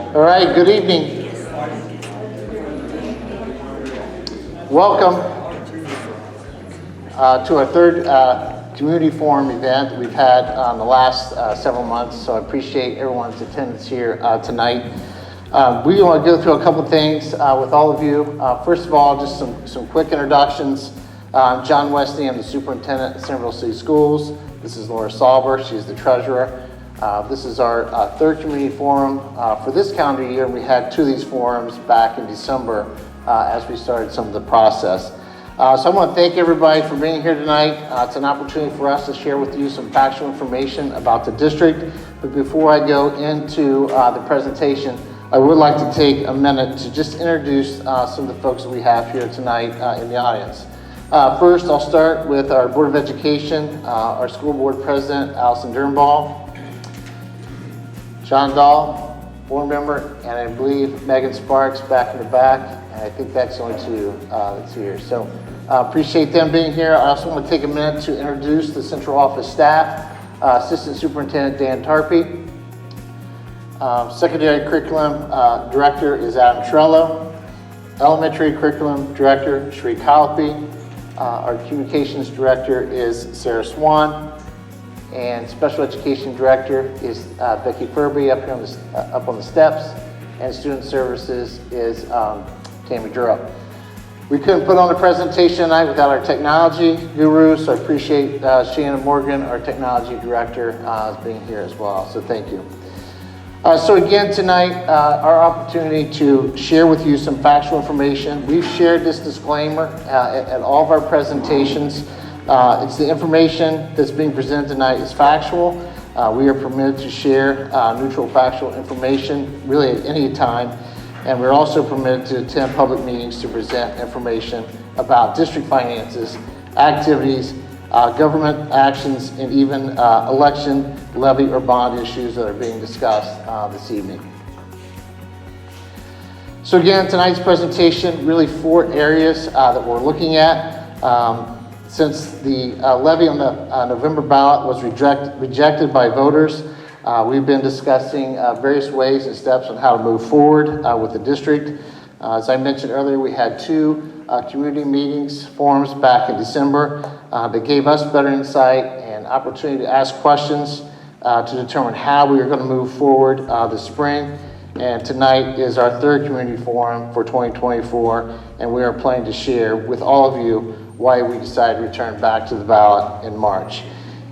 All right, good evening. Welcome to our third community forum event that we've had the last several months, so I appreciate everyone's attendance here tonight. We want to go through a couple things with all of you. First of all, just some quick introductions. I'm John Westney, I'm the superintendent at Centerville City Schools. This is Laura Salber, she's the treasurer. This is our third community forum for this calendar year. We had two of these forums back in December as we started some of the process. So I want to thank everybody for being here tonight. It's an opportunity for us to share with you some factual information about the district. But before I go into the presentation, I would like to take a minute to just introduce some of the folks that we have here tonight in the audience. First, I'll start with our Board of Education, our school board president, Allison Dernball. John Dahl, board member, and I believe Megan Sparks back in the back, and I think that's the only two that's here. So appreciate them being here. I also want to take a minute to introduce the central office staff. Assistant Superintendent Dan Tarpey. Secondary Curriculum Director is Adam Trello. Elementary Curriculum Director, Sri Kalapi. Our Communications Director is Sarah Swan. And Special Education Director is Becky Furby up on the steps, and Student Services is Tammy Drupp. We couldn't put on a presentation tonight without our technology guru, so I appreciate Shannon Morgan, our Technology Director, being here as well, so thank you. So again tonight, our opportunity to share with you some factual information. We've shared this disclaimer at all of our presentations. It's the information that's being presented tonight is factual. We are permitted to share neutral factual information really at any time, and we're also permitted to attend public meetings to present information about district finances, activities, government actions, and even election, levy, or bond issues that are being discussed this evening. So again, tonight's presentation, really 4 areas that we're looking at. Since the levy on the November ballot was rejected by voters, we've been discussing various ways and steps on how to move forward with the district. As I mentioned earlier, we had 2 community meetings, forums back in December that gave us better insight and opportunity to ask questions to determine how we are going to move forward this spring. And tonight is our 3rd community forum for 2024, and we are planning to share with all of you why we decided to return back to the ballot in March,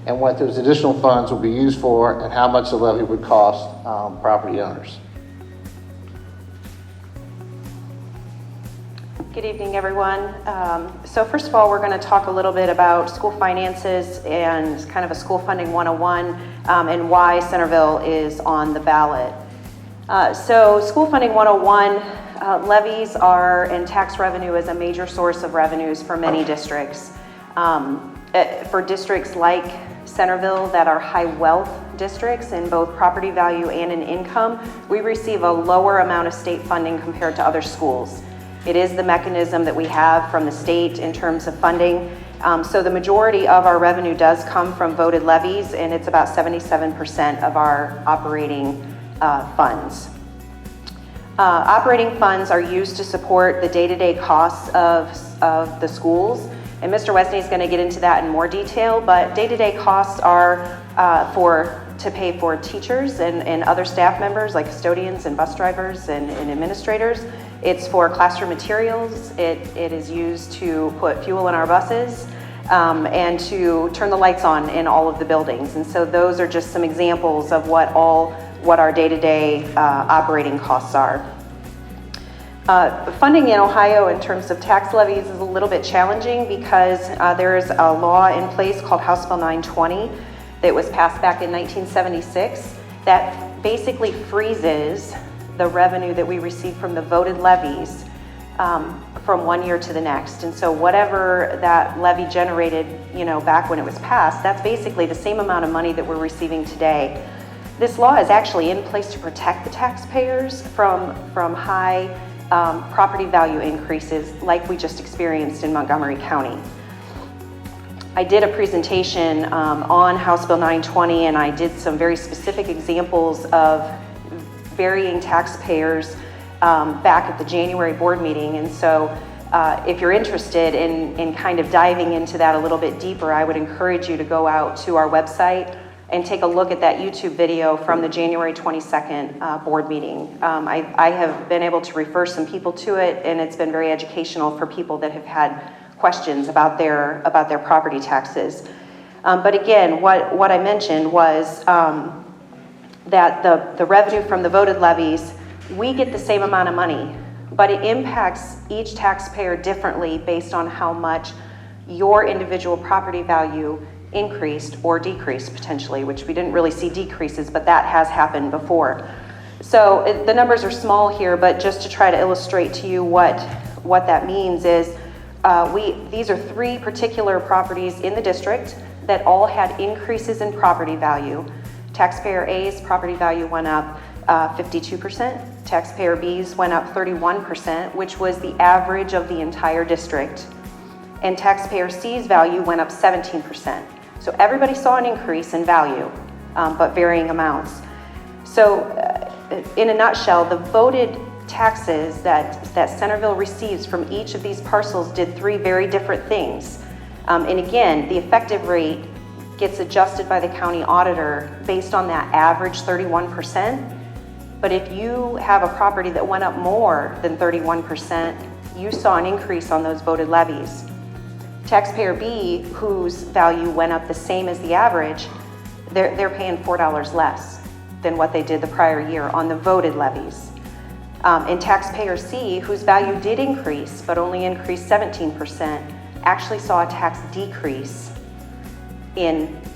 and what those additional funds will be used for, and how much the levy would cost property owners. Good evening, everyone. So first of all, we're going to talk a little bit about school finances and kind of a school funding 101 and why Centerville is on the ballot. So school funding 101, levies and tax revenue is a major source of revenues for many districts. For districts like Centerville that are high wealth districts in both property value and in income, we receive a lower amount of state funding compared to other schools. It is the mechanism that we have from the state in terms of funding. So the majority of our revenue does come from voted levies, and it's about 77% of our operating funds. Operating funds are used to support the day-to-day costs of the schools, and Mr. Westney is going to get into that in more detail, but day-to-day costs are to pay for teachers and other staff members like custodians and bus drivers and administrators. It's for classroom materials. It is used to put fuel in our buses and to turn the lights on in all of the buildings. And so those are just some examples of what our day-to-day operating costs are. Funding in Ohio in terms of tax levies is a little bit challenging because there is a law in place called House Bill 920 that was passed back in 1976 that basically freezes the revenue that we receive from the voted levies from one year to the next. And so whatever that levy generated, back when it was passed, that's basically the same amount of money that we're receiving today. This law is actually in place to protect the taxpayers from high property value increases like we just experienced in Montgomery County. I did a presentation on House Bill 920, and I did some very specific examples of varying taxpayers back at the January board meeting. And so if you're interested in kind of diving into that a little bit deeper, I would encourage you to go out to our website and take a look at that YouTube video from the January 22nd board meeting. I have been able to refer some people to it, and it's been very educational for people that have had questions about their property taxes. But again, what I mentioned was that the revenue from the voted levies, we get the same amount of money, but it impacts each taxpayer differently based on how much your individual property value increased or decreased potentially, which we didn't really see decreases, but that has happened before. So the numbers are small here, but just to try to illustrate to you what that means is these are 3 particular properties in the district that all had increases in property value. Taxpayer A's property value went up 52%. Taxpayer B's went up 31%, which was the average of the entire district. And taxpayer C's value went up 17%. So everybody saw an increase in value, but varying amounts. So in a nutshell, the voted taxes that Centerville receives from each of these parcels did 3 very different things. And again, the effective rate gets adjusted by the county auditor based on that average 31%. But if you have a property that went up more than 31%, you saw an increase on those voted levies. Taxpayer B, whose value went up the same as the average, they're paying $4 less than what they did the prior year on the voted levies. And taxpayer C, whose value did increase, but only increased 17%, actually saw a tax decrease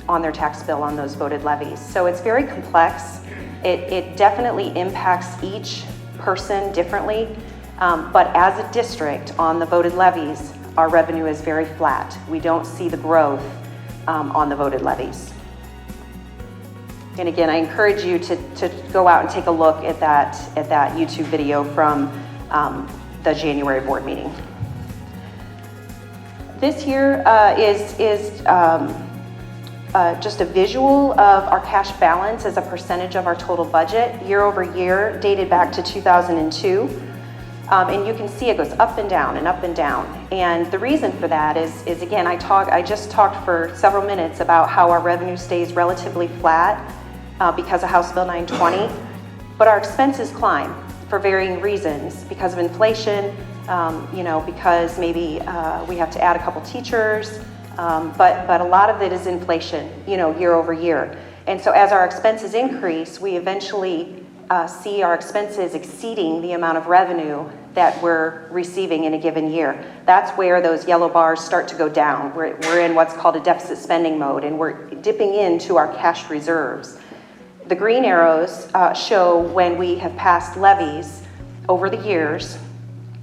on their tax bill on those voted levies. So it's very complex. It definitely impacts each person differently, but as a district on the voted levies, our revenue is very flat. We don't see the growth on the voted levies. And again, I encourage you to go out and take a look at that YouTube video from the January board meeting. This here is just a visual of our cash balance as a percentage of our total budget year over year, dated back to 2002. And you can see it goes up and down and up and down. And the reason for that is again, I just talked for several minutes about how our revenue stays relatively flat because of House Bill 920, but our expenses climb for varying reasons, because of inflation, because maybe we have to add a couple teachers, but a lot of it is inflation, year over year. And so as our expenses increase, we eventually see our expenses exceeding the amount of revenue that we're receiving in a given year. That's where those yellow bars start to go down. We're in what's called a deficit spending mode, and we're dipping into our cash reserves. The green arrows show when we have passed levies over the years,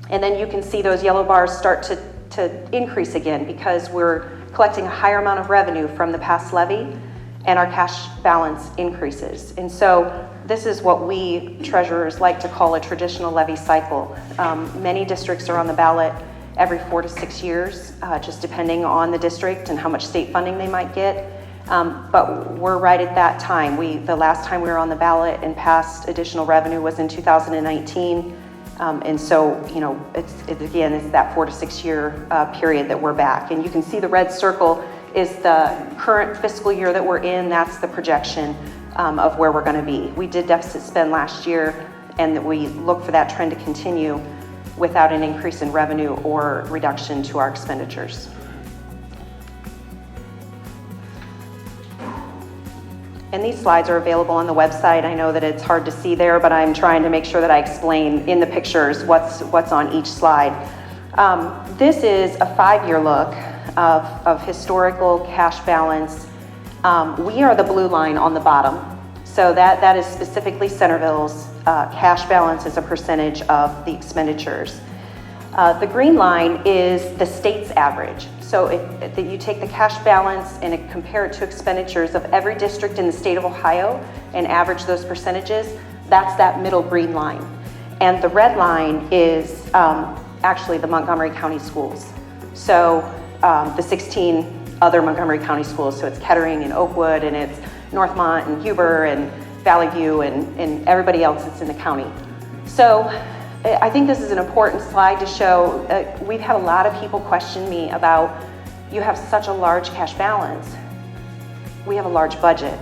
and then you can see those yellow bars start to increase again because we're collecting a higher amount of revenue from the past levy, and our cash balance increases. And so this is what we treasurers like to call a traditional levy cycle. Many districts are on the ballot every 4 to 6 years, just depending on the district and how much state funding they might get. But we're right at that time. The last time we were on the ballot and passed additional revenue was in 2019. And so, it's that 4 to 6 year period that we're back. And you can see the red circle is the current fiscal year that we're in. That's the projection of where we're going to be. We did deficit spend last year, and we look for that trend to continue without an increase in revenue or reduction to our expenditures. And these slides are available on the website. I know that it's hard to see there, but I'm trying to make sure that I explain in the pictures what's on each slide. This is a 5-year look of historical cash balance. We are the blue line on the bottom. So that is specifically Centerville's cash balance as a percentage of the expenditures. The green line is the state's average. So if you take the cash balance and compare it to expenditures of every district in the state of Ohio and average those percentages, that's that middle green line. And the red line is actually the Montgomery County schools. So the 16 other Montgomery County schools, so it's Kettering and Oakwood, and it's Northmont and Huber and Valley View and everybody else that's in the county. So I think this is an important slide to show, we've had a lot of people question me about, you have such a large cash balance. We have a large budget.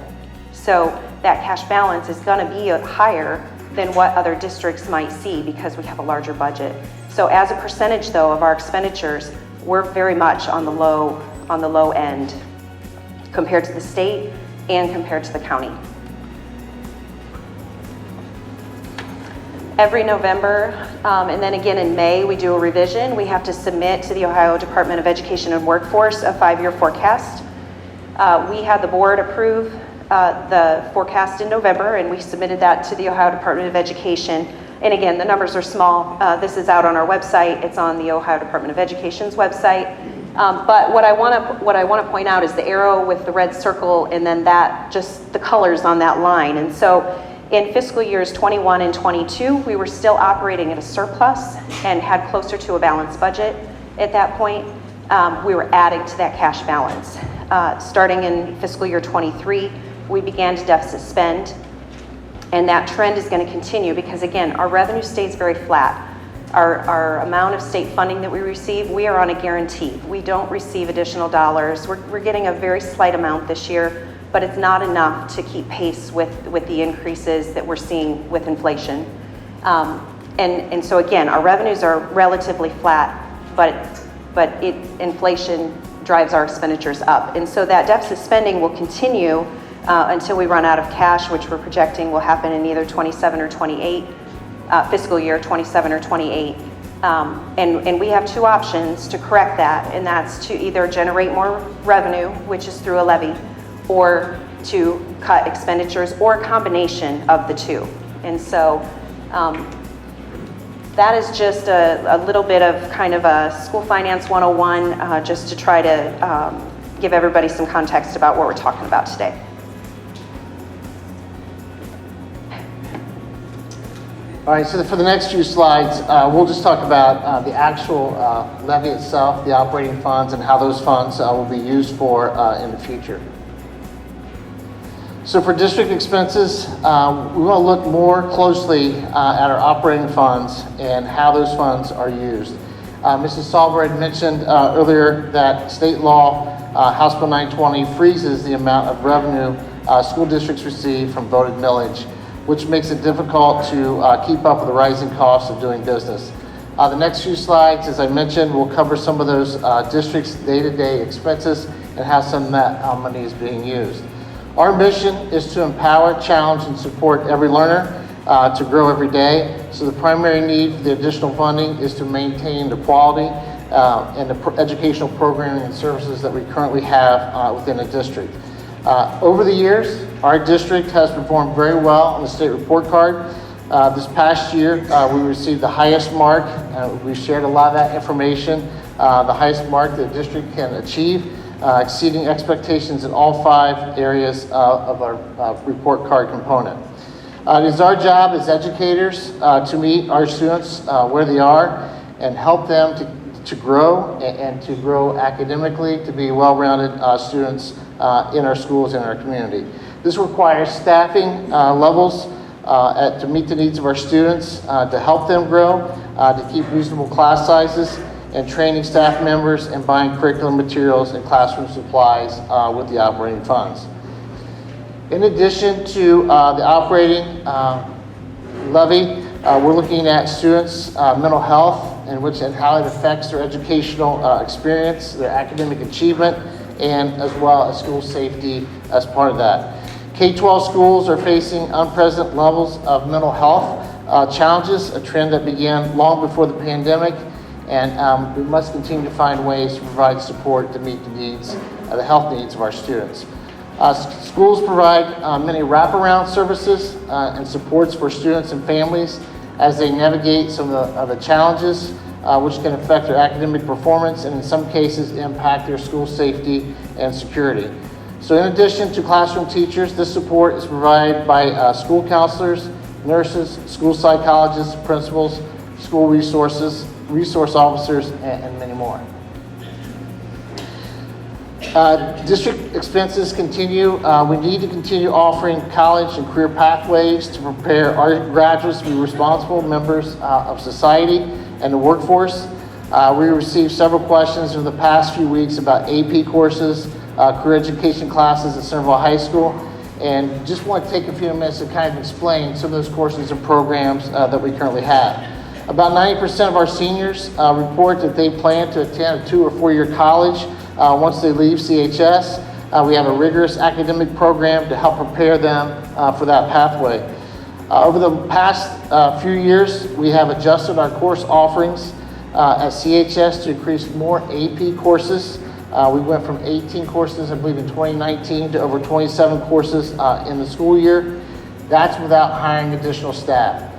So that cash balance is gonna be higher than what other districts might see because we have a larger budget. So as a percentage though of our expenditures, we're very much on the low end compared to the state and compared to the county. Every November, and then again in May, we do a revision. We have to submit to the Ohio Department of Education and Workforce a 5-year forecast. We had the board approve the forecast in November, and we submitted that to the Ohio Department of Education. And again, the numbers are small. This is out on our website. It's on the Ohio Department of Education's website. But what I want to point out is the arrow with the red circle, and then that just the colors on that line. And so in fiscal years 21 and 22, we were still operating at a surplus and had closer to a balanced budget. At that point, we were adding to that cash balance. Starting in fiscal year 23, we began to deficit spend, and that trend is going to continue because again, our revenue stays very flat. Our amount of state funding that we receive, we are on a guarantee. We don't receive additional dollars. We're getting a very slight amount this year, but it's not enough to keep pace with the increases that we're seeing with inflation. And so again, our revenues are relatively flat, but inflation drives our expenditures up. And so that deficit spending will continue until we run out of cash, which we're projecting will happen in either 27 or 28, fiscal year 27 or 28. And we have two options to correct that, and that's to either generate more revenue, which is through a levy, or to cut expenditures, or a combination of the two. And so that is just a little bit of kind of a School Finance 101, just to try to give everybody some context about what we're talking about today. All right, so for the next few slides, we'll just talk about the actual levy itself, the operating funds, and how those funds will be used for in the future. So for district expenses, we want to look more closely at our operating funds and how those funds are used. Mrs. Sahlberg had mentioned earlier that state law, House Bill 920, freezes the amount of revenue school districts receive from voted millage, which makes it difficult to keep up with the rising costs of doing business. The next few slides, as I mentioned, will cover some of those districts' day-to-day expenses and how some of that money is being used. Our mission is to empower, challenge, and support every learner to grow every day. So the primary need for the additional funding is to maintain the quality and the educational programming and services that we currently have within the district. Over the years, our district has performed very well on the state report card. This past year, we received the highest mark. We shared a lot of that information, the highest mark the district can achieve, exceeding expectations in all 5 areas of our report card component. It is our job as educators to meet our students where they are and help them to grow and to grow academically, to be well-rounded students in our schools and our community. This requires staffing levels to meet the needs of our students, to help them grow, to keep reasonable class sizes, and training staff members and buying curriculum materials and classroom supplies with the operating funds. In addition to the operating levy, we're looking at students' mental health and how it affects their educational experience, their academic achievement, and as well as school safety as part of that. K-12 schools are facing unprecedented levels of mental health challenges, a trend that began long before the pandemic, and we must continue to find ways to provide support to meet the needs, the health needs of our students. Schools provide many wraparound services and supports for students and families as they navigate some of the challenges which can affect their academic performance and in some cases impact their school safety and security. So in addition to classroom teachers, this support is provided by school counselors, nurses, school psychologists, principals, school resource officers, and many more. District expenses continue. We need to continue offering college and career pathways to prepare our graduates to be responsible members of society and the workforce. We received several questions in the past few weeks about AP courses, career education classes at Centerville High School, and just want to take a few minutes to kind of explain some of those courses and programs that we currently have. About 90% of our seniors report that they plan to attend a 2 or 4 year college once they leave CHS. We have a rigorous academic program to help prepare them for that pathway. Over the past few years, we have adjusted our course offerings at CHS to increase more AP courses. We went from 18 courses, I believe, in 2019 to over 27 courses in the school year. That's without hiring additional staff.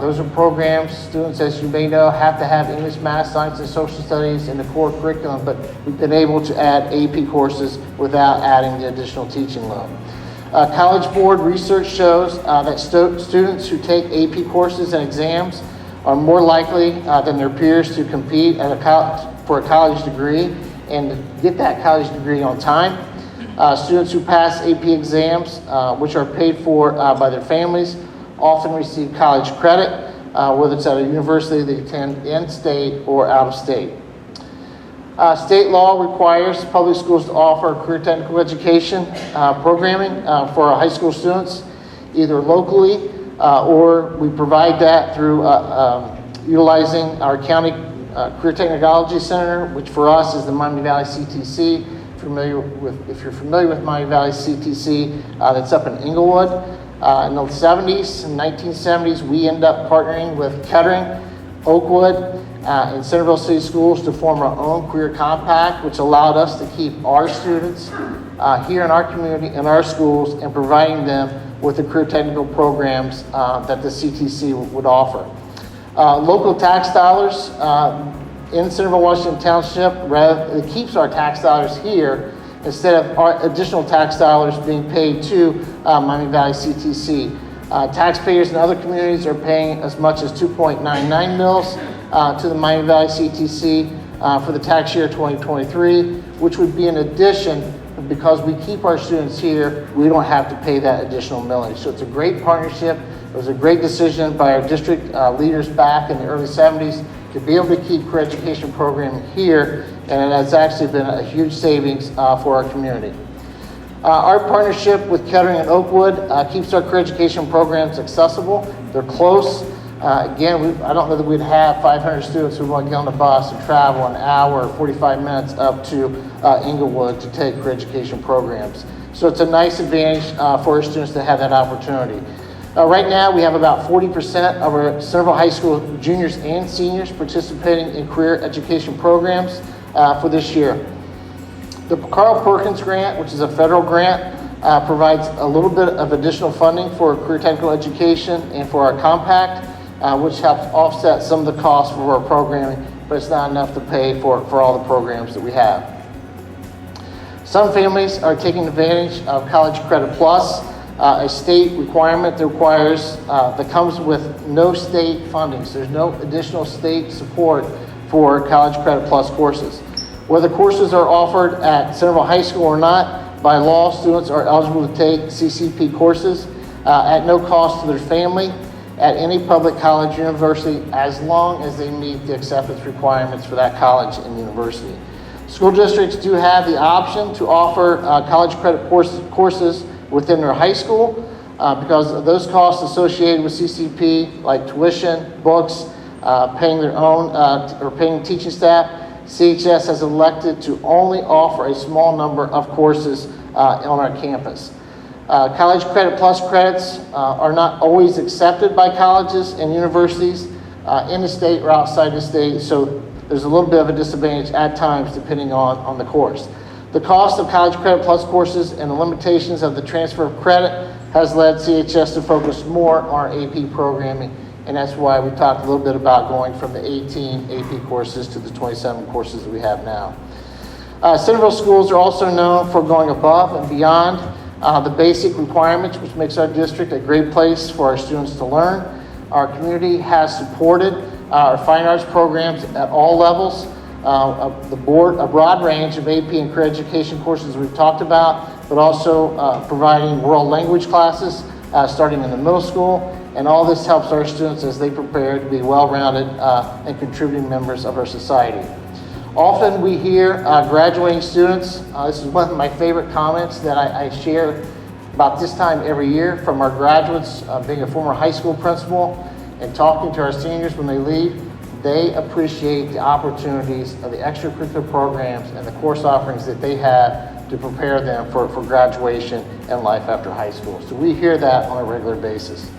Those are programs, students, as you may know, have to have English, Math, Science, and Social Studies in the core curriculum, but we've been able to add AP courses without adding the additional teaching load. College Board research shows that students who take AP courses and exams are more likely than their peers to compete at for a college degree and get that college degree on time. Students who pass AP exams, which are paid for by their families, often receive college credit, whether it's at a university they attend in-state or out-of-state. State law requires public schools to offer career technical education programming for our high school students, either locally or we provide that through utilizing our county Career Technology Center, which for us is the Miami Valley CTC. If you're familiar with Miami Valley CTC, that's up in Inglewood. In the 70s and 1970s, we ended up partnering with Kettering, Oakwood, and Centerville City Schools to form our own career compact, which allowed us to keep our students here in our community, in our schools, and providing them with the career technical programs that the CTC would offer. Local tax dollars in Centerville, Washington Township, it keeps our tax dollars here instead of our additional tax dollars being paid to Miami Valley CTC. Taxpayers in other communities are paying as much as 2.99 mils to the Miami Valley CTC for the tax year 2023, which would be in addition. Because we keep our students here, we don't have to pay that additional millage. So it's a great partnership. It was a great decision by our district leaders back in the early 70s to be able to keep career education programming here, and it has actually been a huge savings for our community. Our partnership with Kettering and Oakwood keeps our career education programs accessible. They're close. Again, I don't know that we'd have 500 students who want to get on the bus and travel an hour or 45 minutes up to Inglewood to take career education programs. So it's a nice advantage for our students to have that opportunity. Right now, we have about 40% of our Centerville High School juniors and seniors participating in career education programs for this year. The Carl Perkins Grant, which is a federal grant, provides a little bit of additional funding for career technical education and for our compact, which helps offset some of the costs for our programming, but it's not enough to pay for all the programs that we have. Some families are taking advantage of College Credit Plus, a state requirement that comes with no state funding. So there's no additional state support for College Credit Plus courses. Whether courses are offered at Centerville High School or not, by law, students are eligible to take CCP courses at no cost to their family at any public college or university as long as they meet the acceptance requirements for that college and university. School districts do have the option to offer college credit courses within their high school because of those costs associated with CCP, like tuition, books, paying their own or paying teaching staff. CHS has elected to only offer a small number of courses on our campus. College Credit Plus credits are not always accepted by colleges and universities in the state or outside the state, so there's a little bit of a disadvantage at times depending on the course. The cost of College Credit Plus courses and the limitations of the transfer of credit has led CHS to focus more on our AP programming, and that's why we talked a little bit about going from the 18 AP courses to the 27 courses that we have now. Centerville schools are also known for going above and beyond the basic requirements, which makes our district a great place for our students to learn. Our community has supported our fine arts programs at all levels. a broad range of AP and career education courses we've talked about, but also providing world language classes starting in the middle school. And all this helps our students as they prepare to be well-rounded and contributing members of our society. Often we hear graduating students, this is one of my favorite comments that I share about this time every year from our graduates, being a former high school principal and talking to our seniors when they leave. They appreciate the opportunities of the extracurricular programs and the course offerings that they have to prepare them for graduation and life after high school. So we hear that on a regular basis.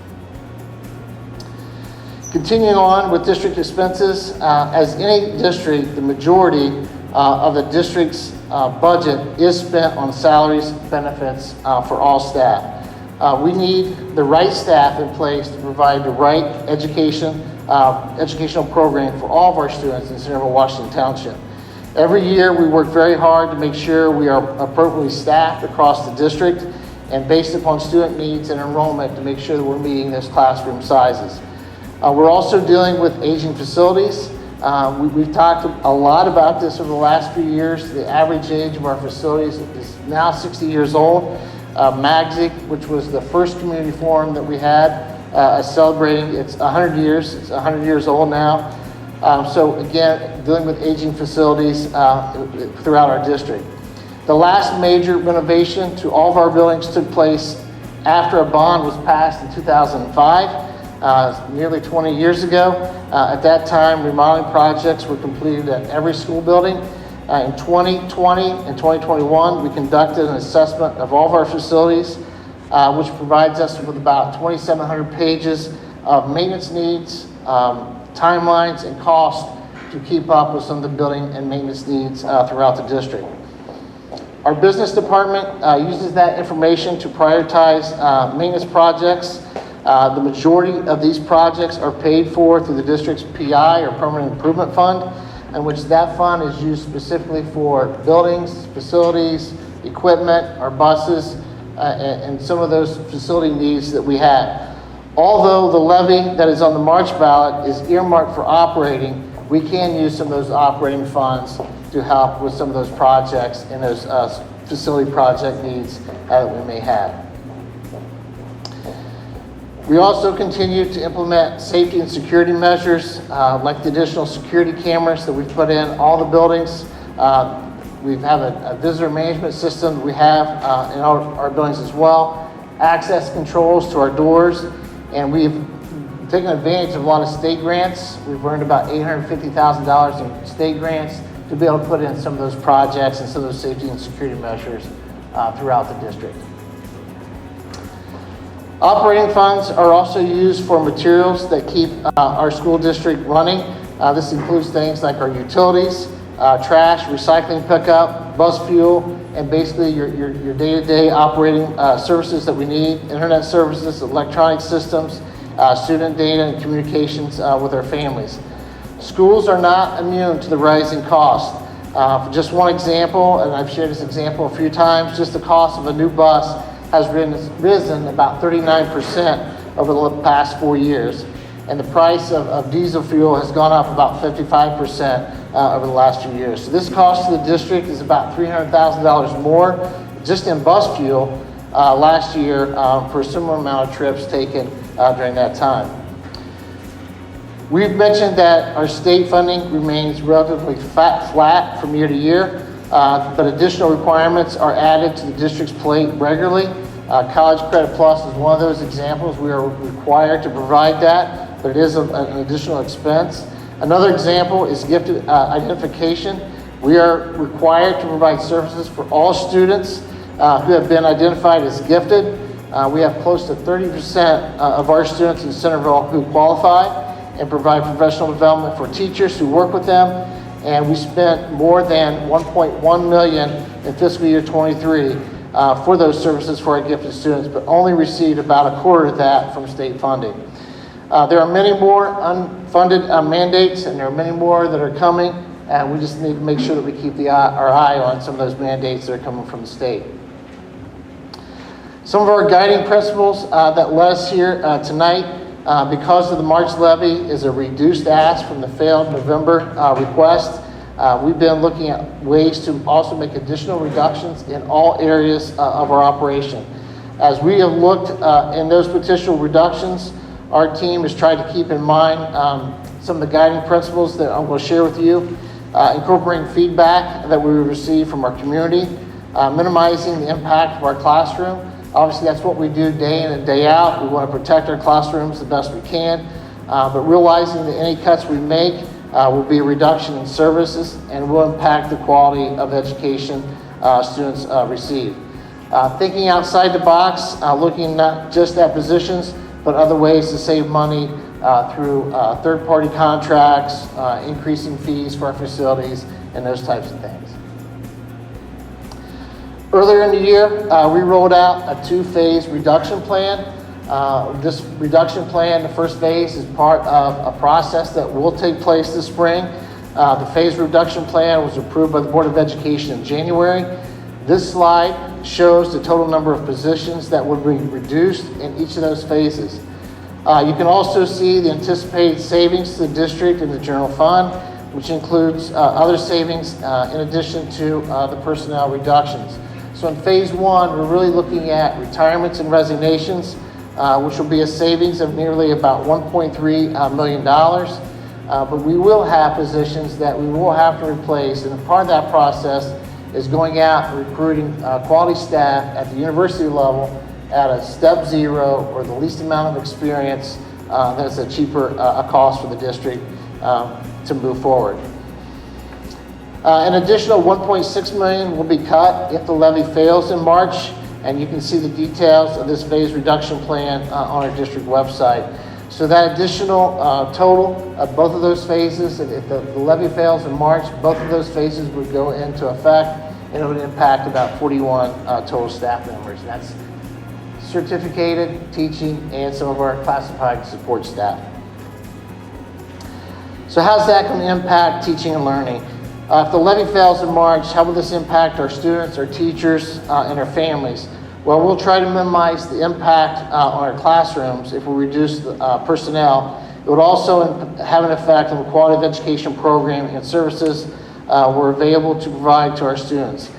Continuing on with district expenses, as any district, the majority of the district's budget is spent on salaries, benefits for all staff. We need the right staff in place to provide the right educational program for all of our students in Centerville, Washington Township. Every year we work very hard to make sure we are appropriately staffed across the district and based upon student needs and enrollment to make sure that we're meeting those classroom sizes. We're also dealing with aging facilities. We've talked a lot about this over the last few years. The average age of our facilities is now 60 years old. MAGSIC, which was the first community forum that we had, is celebrating its 100 years. It's 100 years old now. So again, dealing with aging facilities throughout our district. The last major renovation to all of our buildings took place after a bond was passed in 2005. Nearly 20 years ago. At that time, remodeling projects were completed at every school building. In 2020 and 2021, we conducted an assessment of all of our facilities, which provides us with about 2,700 pages of maintenance needs, timelines, and costs to keep up with some of the building and maintenance needs throughout the district. Our business department uses that information to prioritize maintenance projects. The majority of these projects are paid for through the district's PI or Permanent Improvement Fund, in which that fund is used specifically for buildings, facilities, equipment, our buses, and some of those facility needs that we have. Although the levy that is on the March ballot is earmarked for operating, we can use some of those operating funds to help with some of those projects and those facility project needs that we may have. We also continue to implement safety and security measures, like the additional security cameras that we've put in all the buildings. We have a visitor management system we have in our buildings as well, access controls to our doors, and we've taken advantage of a lot of state grants. We've earned about $850,000 in state grants to be able to put in some of those projects and some of those safety and security measures throughout the district. Operating funds are also used for materials that keep our school district running. This includes things like our utilities, trash, recycling pickup, bus fuel, and basically your day-to-day operating services that we need, internet services, electronic systems, student data, and communications with our families. Schools are not immune to the rising costs. For just one example, and I've shared this example a few times, just the cost of a new bus has risen about 39% over the past 4 years. And the price of diesel fuel has gone up about 55% over the last few years. So this cost to the district is about $300,000 more just in bus fuel last year for a similar amount of trips taken during that time. We've mentioned that our state funding remains relatively flat from year to year. But additional requirements are added to the district's plate regularly. College Credit Plus is one of those examples. We are required to provide that, but it is an additional expense. Another example is gifted identification. We are required to provide services for all students who have been identified as gifted. We have close to 30% of our students in Centerville who qualify and provide professional development for teachers who work with them. And we spent more than $1.1 million in fiscal year 23 for those services for our gifted students, but only received about a quarter of that from state funding. There are many more unfunded mandates, and there are many more that are coming, and we just need to make sure that we keep our eye on some of those mandates that are coming from the state. Some of our guiding principles that led us here tonight, because of the March levy, is a reduced ask from the failed November request. We've been looking at ways to also make additional reductions in all areas of our operation. As we have looked in those potential reductions, our team has tried to keep in mind some of the guiding principles that I'm going to share with you, incorporating feedback that we receive from our community, minimizing the impact of our classroom. Obviously, that's what we do day in and day out. We want to protect our classrooms the best we can, but realizing that any cuts we make will be a reduction in services and will impact the quality of education students receive. Thinking outside the box, looking not just at positions, but other ways to save money through third-party contracts, increasing fees for our facilities, and those types of things. Earlier in the year, we rolled out a two-phase reduction plan. This reduction plan, the first phase, is part of a process that will take place this spring. The phase reduction plan was approved by the Board of Education in January. This slide shows the total number of positions that will be reduced in each of those phases. You can also see the anticipated savings to the district and the general fund, which includes other savings in addition to the personnel reductions. So in phase one, we're really looking at retirements and resignations, which will be a savings of nearly about $1.3 million. But we will have positions that we will have to replace, and a part of that process is going out and recruiting quality staff at the university level at a step zero or the least amount of experience that's a cheaper a cost for the district to move forward. An additional $1.6 million will be cut if the levy fails in March, and you can see the details of this phase reduction plan on our district website. So that additional total of both of those phases, if the levy fails in March, both of those phases would go into effect, and it would impact about 41 total staff members. And that's certificated, teaching, and some of our classified support staff. So how's that going to impact teaching and learning? If the levy fails in March, how will this impact our students, our teachers, and our families? Well, we'll try to minimize the impact on our classrooms if we reduce the personnel. It would also have an effect on the quality of education programming and services we're available to provide to our students.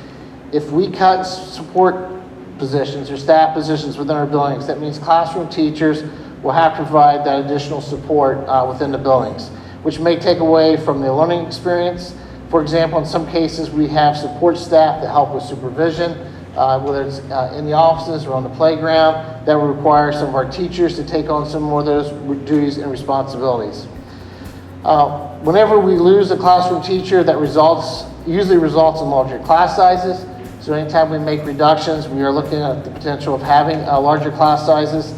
If we cut support positions or staff positions within our buildings, that means classroom teachers will have to provide that additional support within the buildings, which may take away from the learning experience. For example, in some cases, we have support staff that help with supervision, whether it's in the offices or on the playground, that will require some of our teachers to take on some more of those duties and responsibilities. Whenever we lose a classroom teacher, that usually results in larger class sizes. So anytime we make reductions, we are looking at the potential of having larger class sizes.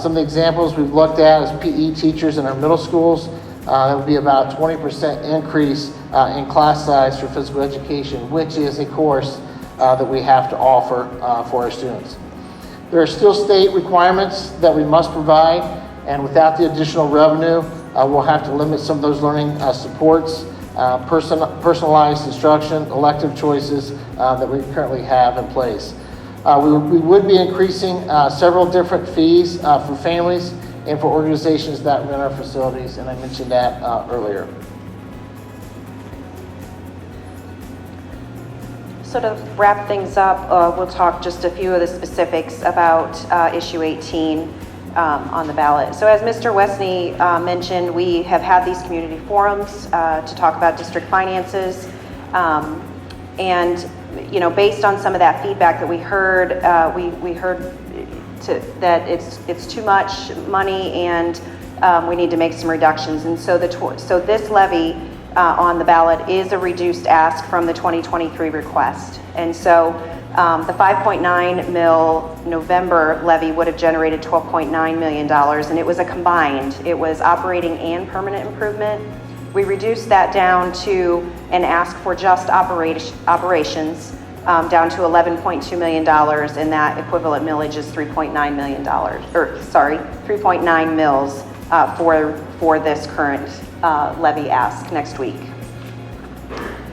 Some of the examples we've looked at is PE teachers in our middle schools. That would be about a 20% increase in class size for physical education, which is a course that we have to offer for our students. There are still state requirements that we must provide, and without the additional revenue, we'll have to limit some of those learning supports, personalized instruction, elective choices that we currently have in place. We would be increasing several different fees for families and for organizations that run our facilities, and I mentioned that earlier. So to wrap things up, we'll talk just a few of the specifics about issue 18 on the ballot. So as Mr. Westney mentioned, we have had these community forums to talk about district finances. And you know, based on some of that feedback that we heard, we heard that it's too much money and we need to make some reductions. And so this levy on the ballot is a reduced ask from the 2023 request. And so the 5.9 mil November levy would have generated $12.9 million, and it was a combined. It was operating and permanent improvement. We reduced that down to an ask for just operations down to $11.2 million, and that equivalent millage is $3.9 million, 3.9 mils for this current levy ask next week.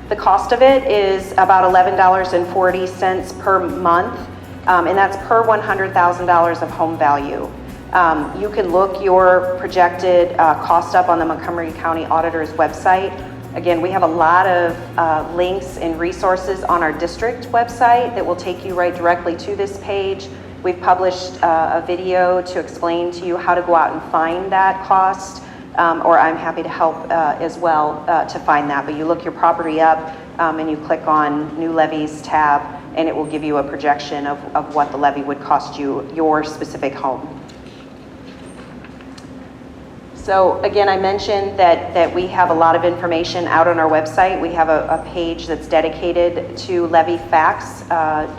The cost of it is about $11.40 per month, and that's per $100,000 of home value. You can look your projected cost up on the Montgomery County Auditor's website. Again, we have a lot of links and resources on our district website that will take you right directly to this page. We've published a video to explain to you how to go out and find that cost, or I'm happy to help as well to find that. But you look your property up and you click on New Levies tab, and it will give you a projection of what the levy would cost you, your specific home. So again, I mentioned that we have a lot of information out on our website. We have a page that's dedicated to levy facts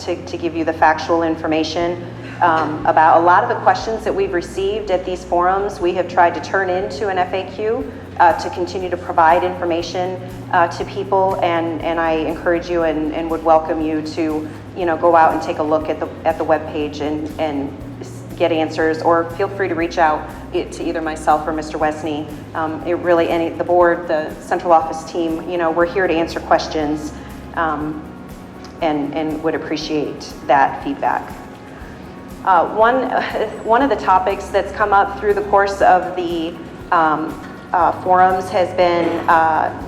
to give you the factual information about a lot of the questions that we've received at these forums. We have tried to turn into an FAQ to continue to provide information to people, and I encourage you and would welcome you to go out and take a look at the webpage and get answers, or feel free to reach out to either myself or Mr. Wesney. The board, the central office team, we're here to answer questions and would appreciate that feedback. One of the topics that's come up through the course of the forums has been,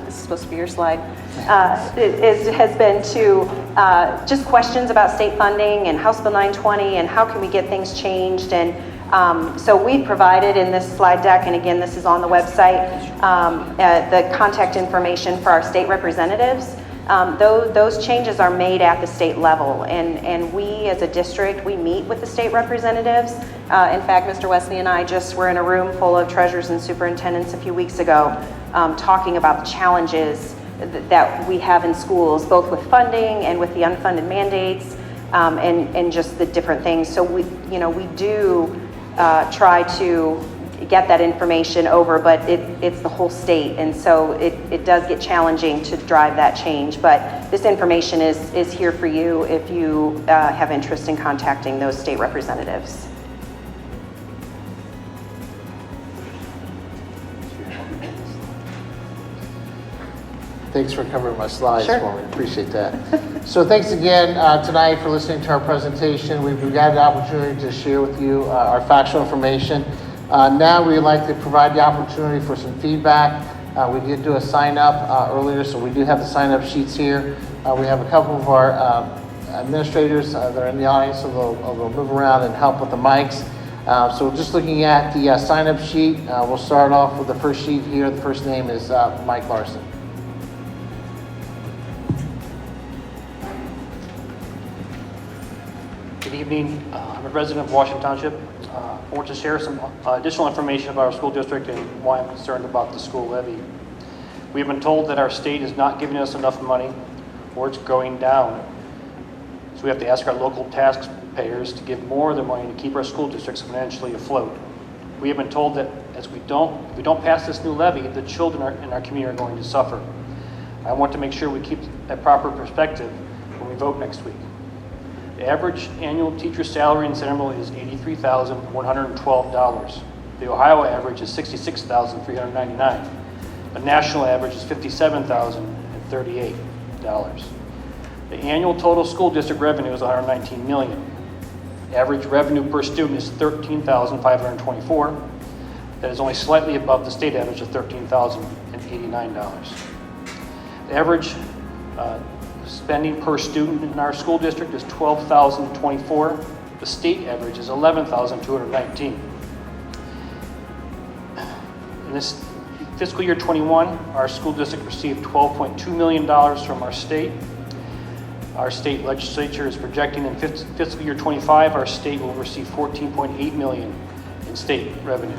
this is supposed to be your slide, has been to just questions about state funding and House Bill 920 and how can we get things changed. And so we provided in this slide deck, and again, this is on the website, the contact information for our state representatives. Those changes are made at the state level, and we as a district, we meet with the state representatives. In fact, Mr. Wesney and I just were in a room full of treasurers and superintendents a few weeks ago talking about the challenges that we have in schools, both with funding and with the unfunded mandates, and just the different things. So we do try to get that information over, but it's the whole state, and so it does get challenging to drive that change. But this information is here for you if you have interest in contacting those state representatives. Thanks for covering my slides Sure. for me. Appreciate that. So thanks again tonight for listening to our presentation. We've got the opportunity to share with you our factual information. Now we'd like to provide the opportunity for some feedback. We did do a sign up earlier, so we do have the sign up sheets here. We have a couple of our administrators that are in the audience, so they'll move around and help with the mics. So just looking at the sign up sheet, we'll start off with the first sheet here. The first name is Mike Larson. Good evening. I'm a resident of Washington Township. I want to share some additional information about our school district and why I'm concerned about the school levy. We have been told that our state is not giving us enough money, or it's going down. So we have to ask our local taxpayers to give more of their money to keep our school districts financially afloat. We have been told that if we don't pass this new levy, the children in our community are going to suffer. I want to make sure we keep a proper perspective when we vote next week. The average annual teacher salary in Centerville is $83,112. The Ohio average is $66,399. The national average is $57,038. The annual total school district revenue is $119 million. Average revenue per student is $13,524. That is only slightly above the state average of $13,089. The average spending per student in our school district is $12,024. The state average is $11,219. In this fiscal year 21, our school district received $12.2 million from our state. Our state legislature is projecting in fiscal year 25, our state will receive $14.8 million in state revenue.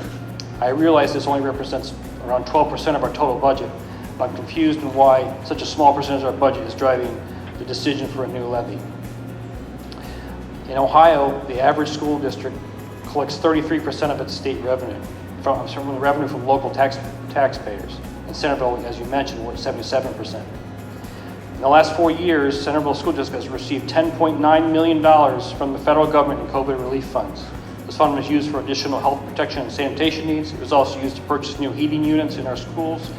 I realize this only represents around 12% of our total budget. I'm confused in why such a small percentage of our budget is driving the decision for a new levy. In Ohio, the average school district collects 33% of its state revenue from revenue from local taxpayers. In Centerville, as you mentioned, we're at 77%. In the last 4 years, Centerville School District has received $10.9 million from the federal government in COVID relief funds. This fund was used for additional health protection and sanitation needs. It was also used to purchase new heating units in our schools.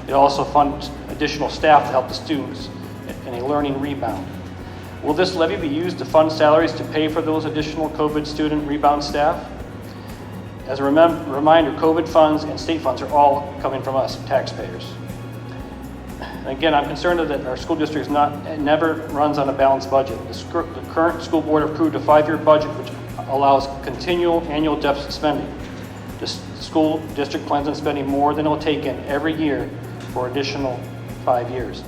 It also funds additional staff to help the students in a learning rebound. Will this levy be used to fund salaries to pay for those additional COVID student rebound staff? As a reminder, COVID funds and state funds are all coming from us, taxpayers. Again, I'm concerned that our school district never runs on a balanced budget. The current school board approved a 5-year budget which allows continual annual deficit spending. The school district plans on spending more than it will take in every year for additional 5 years.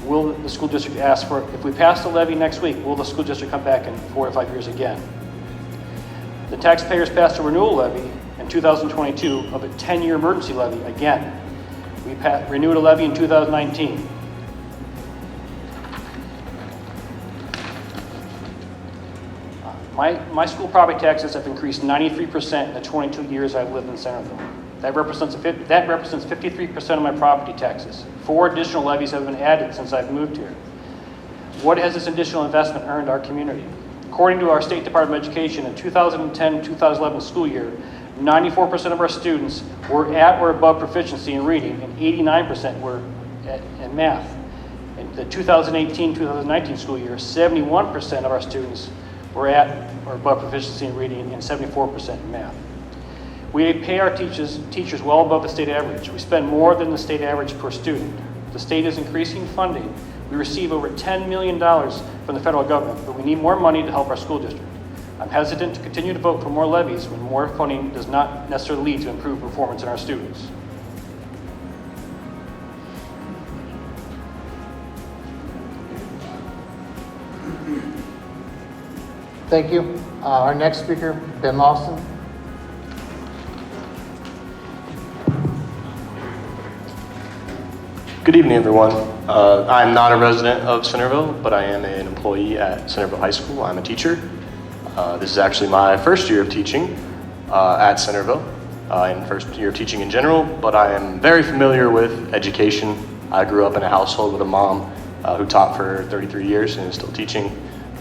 Will the school district ask for, if we pass the levy next week, will the school district come back in 4 to 5 years again? The taxpayers passed a renewal levy in 2022 of a 10-year emergency levy again. We renewed a levy in 2019. My school property taxes have increased 93% in the 22 years I've lived in Centerville. That represents 53% of my property taxes. 4 additional levies have been added since I've moved here. What has this additional investment earned our community? According to our State Department of Education, in 2010-2011 school year, 94% of our students were at or above proficiency in reading, and 89% were in math. In the 2018-2019 school year, 71% of our students were at or above proficiency in reading, and 74% in math. We pay our teachers well above the state average. We spend more than the state average per student. The state is increasing funding. We receive over $10 million from the federal government, but we need more money to help our school district. I'm hesitant to continue to vote for more levies when more funding does not necessarily lead to improved performance in our students. Thank you. Our next speaker, Ben Lawson. Good evening, everyone. I'm not a resident of Centerville, but I am an employee at Centerville High School. I'm a teacher. This is actually my first year of teaching at Centerville, and first year of teaching in general, but I am very familiar with education. I grew up in a household with a mom who taught for 33 years and is still teaching.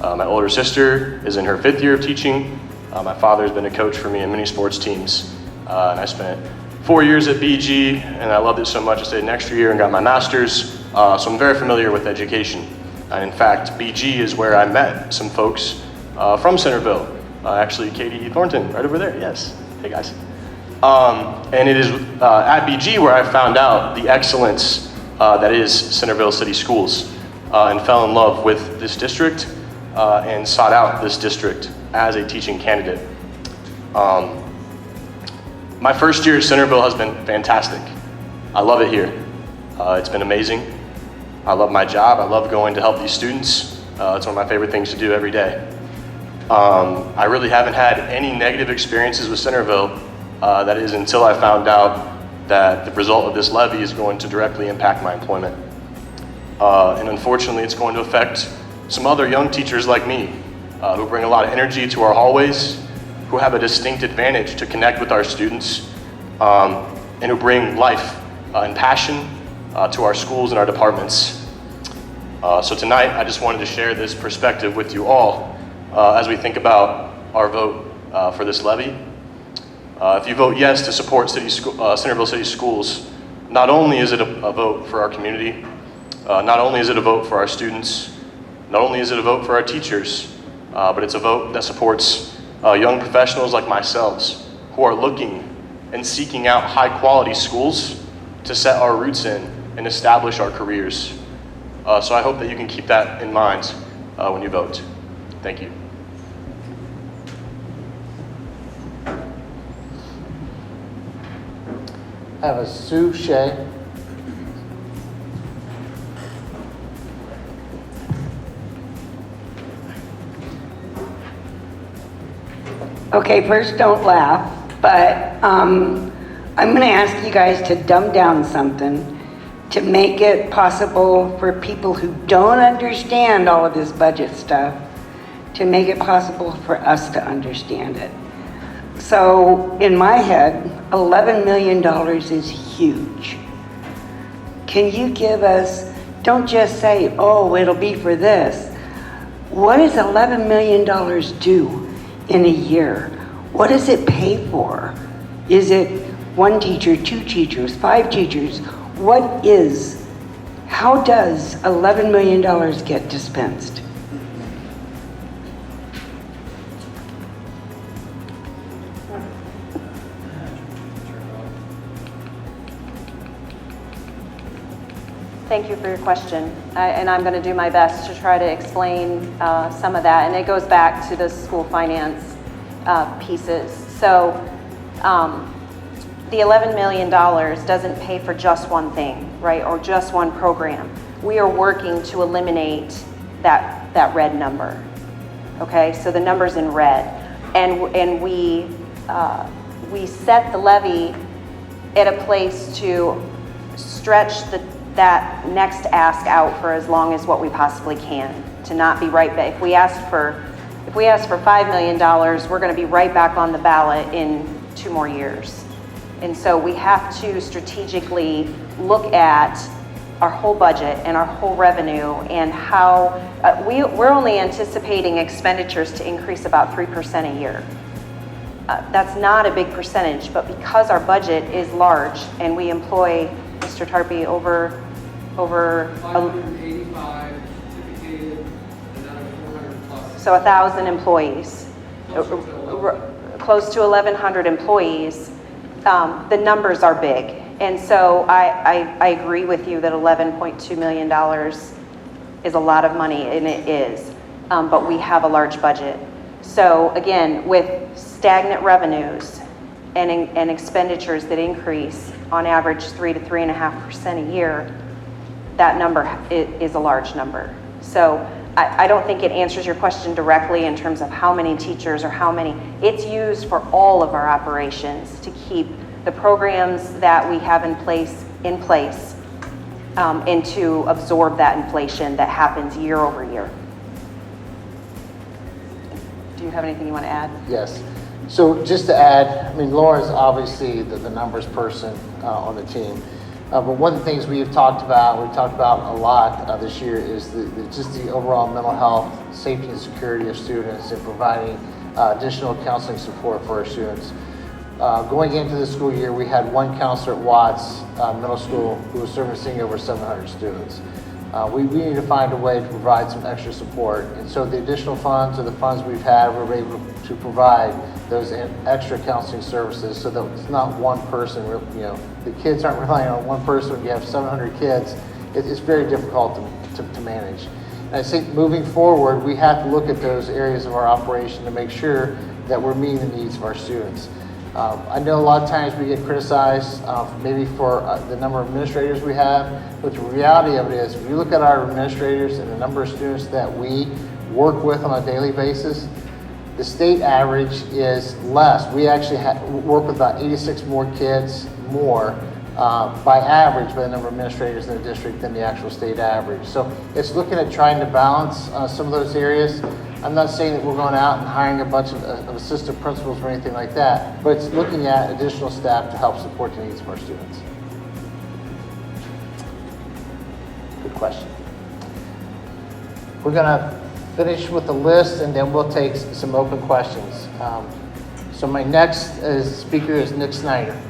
My older sister is in her 5th year of teaching. My father's been a coach for me in many sports teams, and I spent 4 years at BG, and I loved it so much I stayed an extra year and got my master's, so I'm very familiar with education. And in fact, BG is where I met some folks from Centerville. Actually, Katie Thornton, right over there, yes. Hey guys. And it is at BG where I found out the excellence that is Centerville City Schools, and fell in love with this district and sought out this district as a teaching candidate. My first year at Centerville has been fantastic. I love it here. It's been amazing. I love my job. I love going to help these students. It's one of my favorite things to do every day. I really haven't had any negative experiences with Centerville. That is until I found out that the result of this levy is going to directly impact my employment. And unfortunately, it's going to affect some other young teachers like me who bring a lot of energy to our hallways, who have a distinct advantage to connect with our students, and who bring life and passion to our schools and our departments. So tonight, I just wanted to share this perspective with you all as we think about our vote for this levy. If you vote yes to support Centerville City Schools, not only is it a vote for our community, not only is it a vote for our students, not only is it a vote for our teachers, but it's a vote that supports young professionals like myself who are looking and seeking out high quality schools to set our roots in and establish our careers. So I hope that you can keep that in mind when you vote. Thank you. I have a Sue Shea. Okay, first don't laugh, but I'm going to ask you guys to dumb down something to make it possible for people who don't understand all of this budget stuff, to make it possible for us to understand it. So in my head, $11 million is huge. Can you give us, don't just say, oh, it'll be for this. What does $11 million do in a year? What does it pay for? Is it 1 teacher, 2 teachers, 5 teachers? How does $11 million get dispensed? Thank you for your question. And I'm going to do my best to try to explain some of that. And it goes back to the school finance pieces. So the $11 million doesn't pay for just one thing, right? Or just one program. We are working to eliminate that red number. Okay, so the number's in red. And we set the levy at a place to stretch that next ask out for as long as what we possibly can, to not be right back. If we ask for $5 million, we're going to be right back on the ballot in 2 more years. And so we have to strategically look at our whole budget and our whole revenue and how we're only anticipating expenditures to increase about 3% a year. That's not a big percentage, but because our budget is large and we employ, Mr. Tarpey, over 585 certificated, another 400 plus. so 1,000 employees, close to 1,100 employees, the numbers are big. And so I agree with you that $11.2 million is a lot of money, and it is, but we have a large budget. So again, with stagnant revenues and expenditures that increase on average 3 to 3.5% a year, that number is a large number. So I don't think it answers your question directly in terms of how many teachers or how many. It's used for all of our operations to keep the programs that we have in place, and to absorb that inflation that happens year over year. Do you have anything you want to add? Yes. So just to add, I mean, Laura's obviously the numbers person on the team. But one of the things we've talked about a lot this year is just the overall mental health, safety and security of students, and providing additional counseling support for our students. Going into the school year, we had one counselor at Watts Middle School who was servicing over 700 students. We need to find a way to provide some extra support. And so the additional funds or the funds we've had, we're able to provide those extra counseling services so that it's not one person, the kids aren't relying on one person. When you have 700 kids, it's very difficult to manage. And I think moving forward, we have to look at those areas of our operation to make sure that we're meeting the needs of our students. I know a lot of times we get criticized maybe for the number of administrators we have, but the reality of it is, if you look at our administrators and the number of students that we work with on a daily basis, the state average is less. We actually work with about 86 more kids more by average by the number of administrators in the district than the actual state average. So it's looking at trying to balance some of those areas. I'm not saying that we're going out and hiring a bunch of assistant principals or anything like that, but it's looking at additional staff to help support the needs of our students. Good question. We're going to finish with the list and then we'll take some open questions. So my next speaker is Nick Snyder.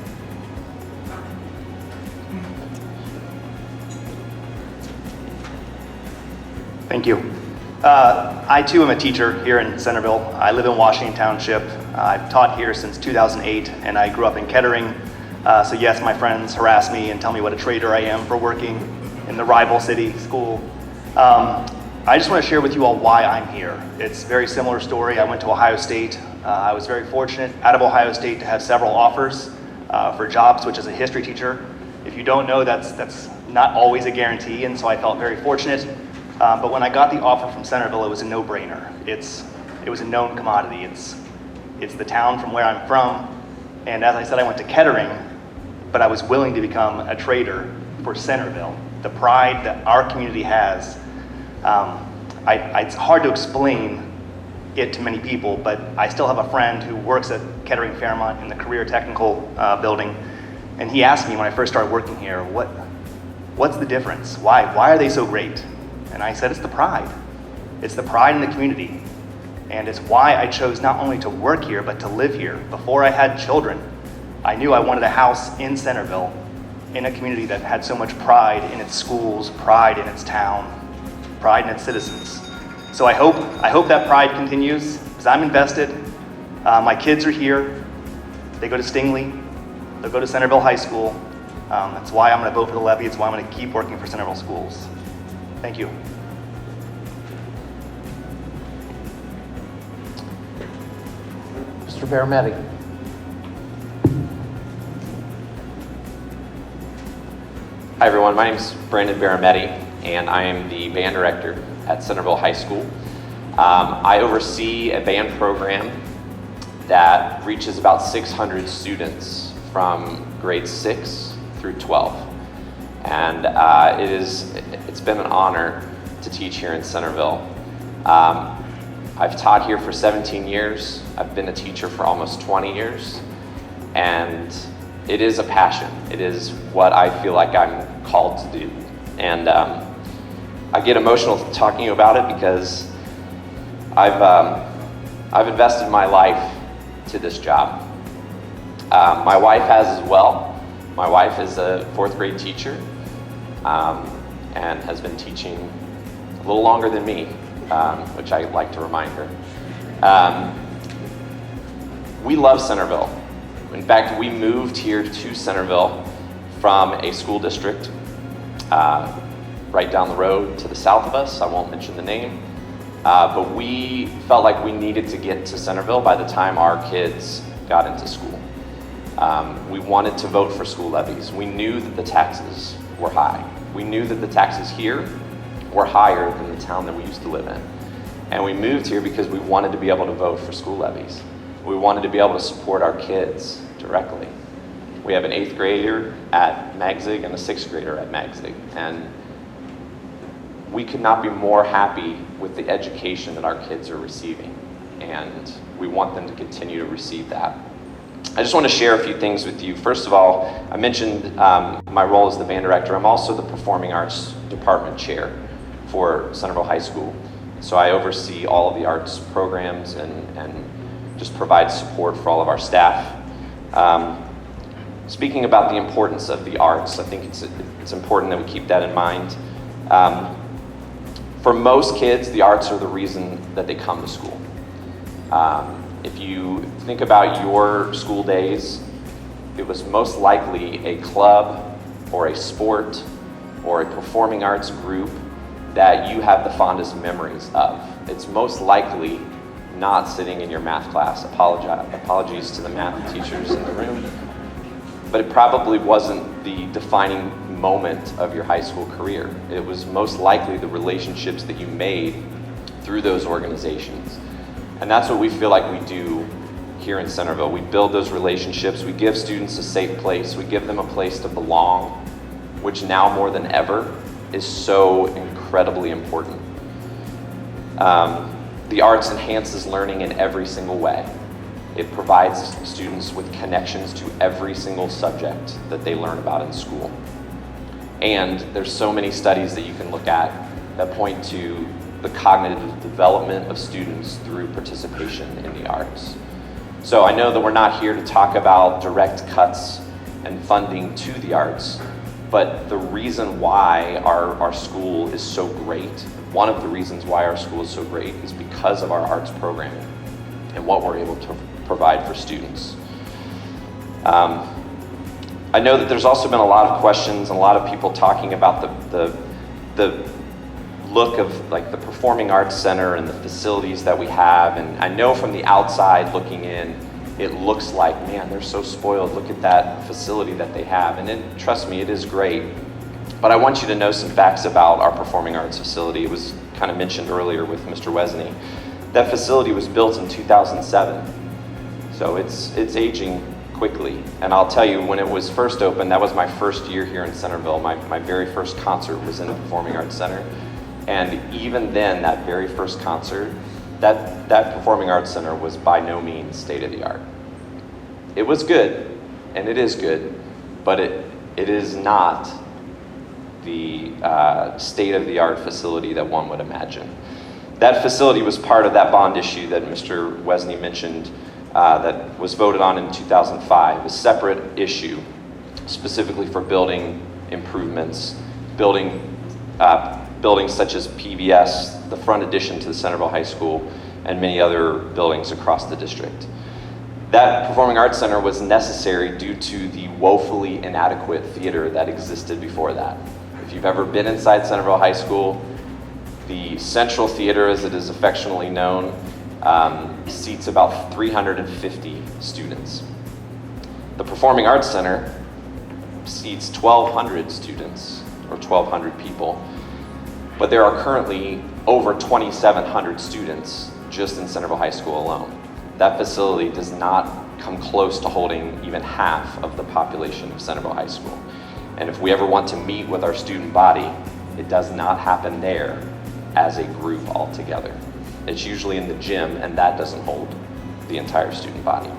Thank you. I too am a teacher here in Centerville. I live in Washington Township. I've taught here since 2008 and I grew up in Kettering. So yes, my friends harass me and tell me what a traitor I am for working in the rival city school. I just want to share with you all why I'm here. It's a very similar story. I went to Ohio State. I was very fortunate out of Ohio State to have several offers for jobs, which as a history teacher, if you don't know, that's not always a guarantee, and so I felt very fortunate. But when I got the offer from Centerville, it was a no-brainer. It was a known commodity. It's the town from where I'm from, and as I said, I went to Kettering, but I was willing to become a trader for Centerville. The pride that our community has, it's hard to explain it to many people, but I still have a friend who works at Kettering Fairmont in the Career Technical building, and he asked me when I first started working here, what's the difference? Why are they so great? And I said, it's the pride. It's the pride in the community. And it's why I chose not only to work here, but to live here. Before I had children, I knew I wanted a house in Centerville, in a community that had so much pride in its schools, pride in its town, pride in its citizens. So I hope that pride continues, because I'm invested. My kids are here. They go to Stingley. They'll go to Centerville High School. That's why I'm going to vote for the levy. It's why I'm going to keep working for Centerville Schools. Thank you. Mr. Barametti. Hi everyone, my name is Brandon Barametti and I am the band director at Centerville High School. I oversee a band program that reaches about 600 students from grades 6 through 12. And it's been an honor to teach here in Centerville. I've taught here for 17 years. I've been a teacher for almost 20 years. And it is a passion. It is what I feel like I'm called to do. And I get emotional talking about it because I've invested my life to this job. My wife has as well. My wife is a 4th grade teacher and has been teaching a little longer than me, which I like to remind her. We love Centerville. In fact, we moved here to Centerville from a school district right down the road to the south of us. I won't mention the name. But we felt like we needed to get to Centerville by the time our kids got into school. We wanted to vote for school levies. We knew that the taxes were high. We knew that the taxes here were higher than the town that we used to live in. And we moved here because we wanted to be able to vote for school levies. We wanted to be able to support our kids directly. We have an 8th grader at Magzig and a 6th grader at Magzig. And we could not be more happy with the education that our kids are receiving. And we want them to continue to receive that. I just want to share a few things with you. First of all, I mentioned my role as the band director. I'm also the Performing Arts Department Chair for Centerville High School. So I oversee all of the arts programs and just provide support for all of our staff. Speaking about the importance of the arts, I think it's important that we keep that in mind. For most kids, the arts are the reason that they come to school. If you think about your school days, it was most likely a club or a sport or a performing arts group that you have the fondest memories of. It's most likely not sitting in your math class. Apologies to the math teachers in the room. But it probably wasn't the defining moment of your high school career. It was most likely the relationships that you made through those organizations. And that's what we feel like we do here in Centerville. We build those relationships, we give students a safe place, we give them a place to belong, which now more than ever is so incredibly important. The arts enhances learning in every single way. It provides students with connections to every single subject that they learn about in school. And there's so many studies that you can look at that point to the cognitive development of students through participation in the arts. So I know that we're not here to talk about direct cuts and funding to the arts, but the reason why our school is so great, one of the reasons why our school is so great is because of our arts programming and what we're able to provide for students. I know that there's also been a lot of questions and a lot of people talking about the look of like the Performing Arts Center and the facilities that we have. And I know from the outside looking in, it looks like, man, they're so spoiled. Look at that facility that they have. And trust me, it is great. But I want you to know some facts about our Performing Arts facility. It was kind of mentioned earlier with Mr. Wesney. That facility was built in 2007. So it's aging quickly. And I'll tell you, when it was first opened, that was my first year here in Centerville. My very first concert was in the Performing Arts Center. And even then, that very first concert, that Performing Arts Center was by no means state-of-the-art. It was good, and it is good, but it is not the state-of-the-art facility that one would imagine. That facility was part of that bond issue that Mr. Wesney mentioned that was voted on in 2005, a separate issue specifically for building improvements, buildings such as PBS, the front addition to the Centerville High School, and many other buildings across the district. That Performing Arts Center was necessary due to the woefully inadequate theater that existed before that. If you've ever been inside Centerville High School, the Central Theater, as it is affectionately known, seats about 350 students. The Performing Arts Center seats 1,200 students, or 1,200 people, but there are currently over 2,700 students just in Centerville High School alone. That facility does not come close to holding even half of the population of Centerville High School. And if we ever want to meet with our student body, it does not happen there as a group altogether. It's usually in the gym, and that doesn't hold the entire student body.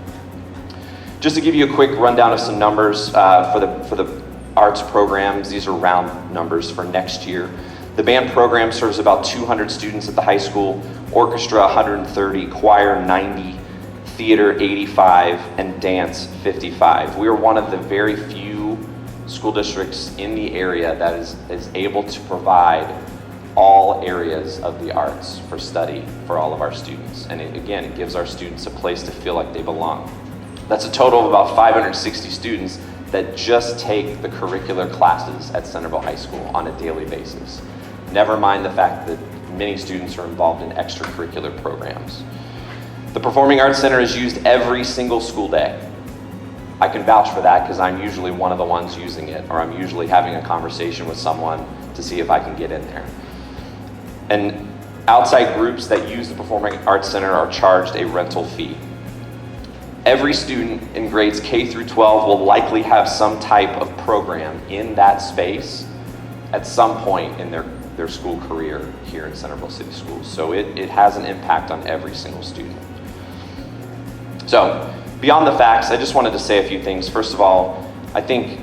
Just to give you a quick rundown of some numbers for the arts programs, these are round numbers for next year. The band program serves about 200 students at the high school, orchestra 130, choir 90, theater 85, and dance 55. We are one of the very few school districts in the area that is able to provide all areas of the arts for study for all of our students. And it gives our students a place to feel like they belong. That's a total of about 560 students that just take the curricular classes at Centerville High School on a daily basis. Never mind the fact that many students are involved in extracurricular programs. The Performing Arts Center is used every single school day. I can vouch for that because I'm usually one of the ones using it, or I'm usually having a conversation with someone to see if I can get in there. And outside groups that use the Performing Arts Center are charged a rental fee. Every student in grades K through 12 will likely have some type of program in that space at some point in their school career here in Centerville City Schools. So it has an impact on every single student. So beyond the facts, I just wanted to say a few things. First of all, I think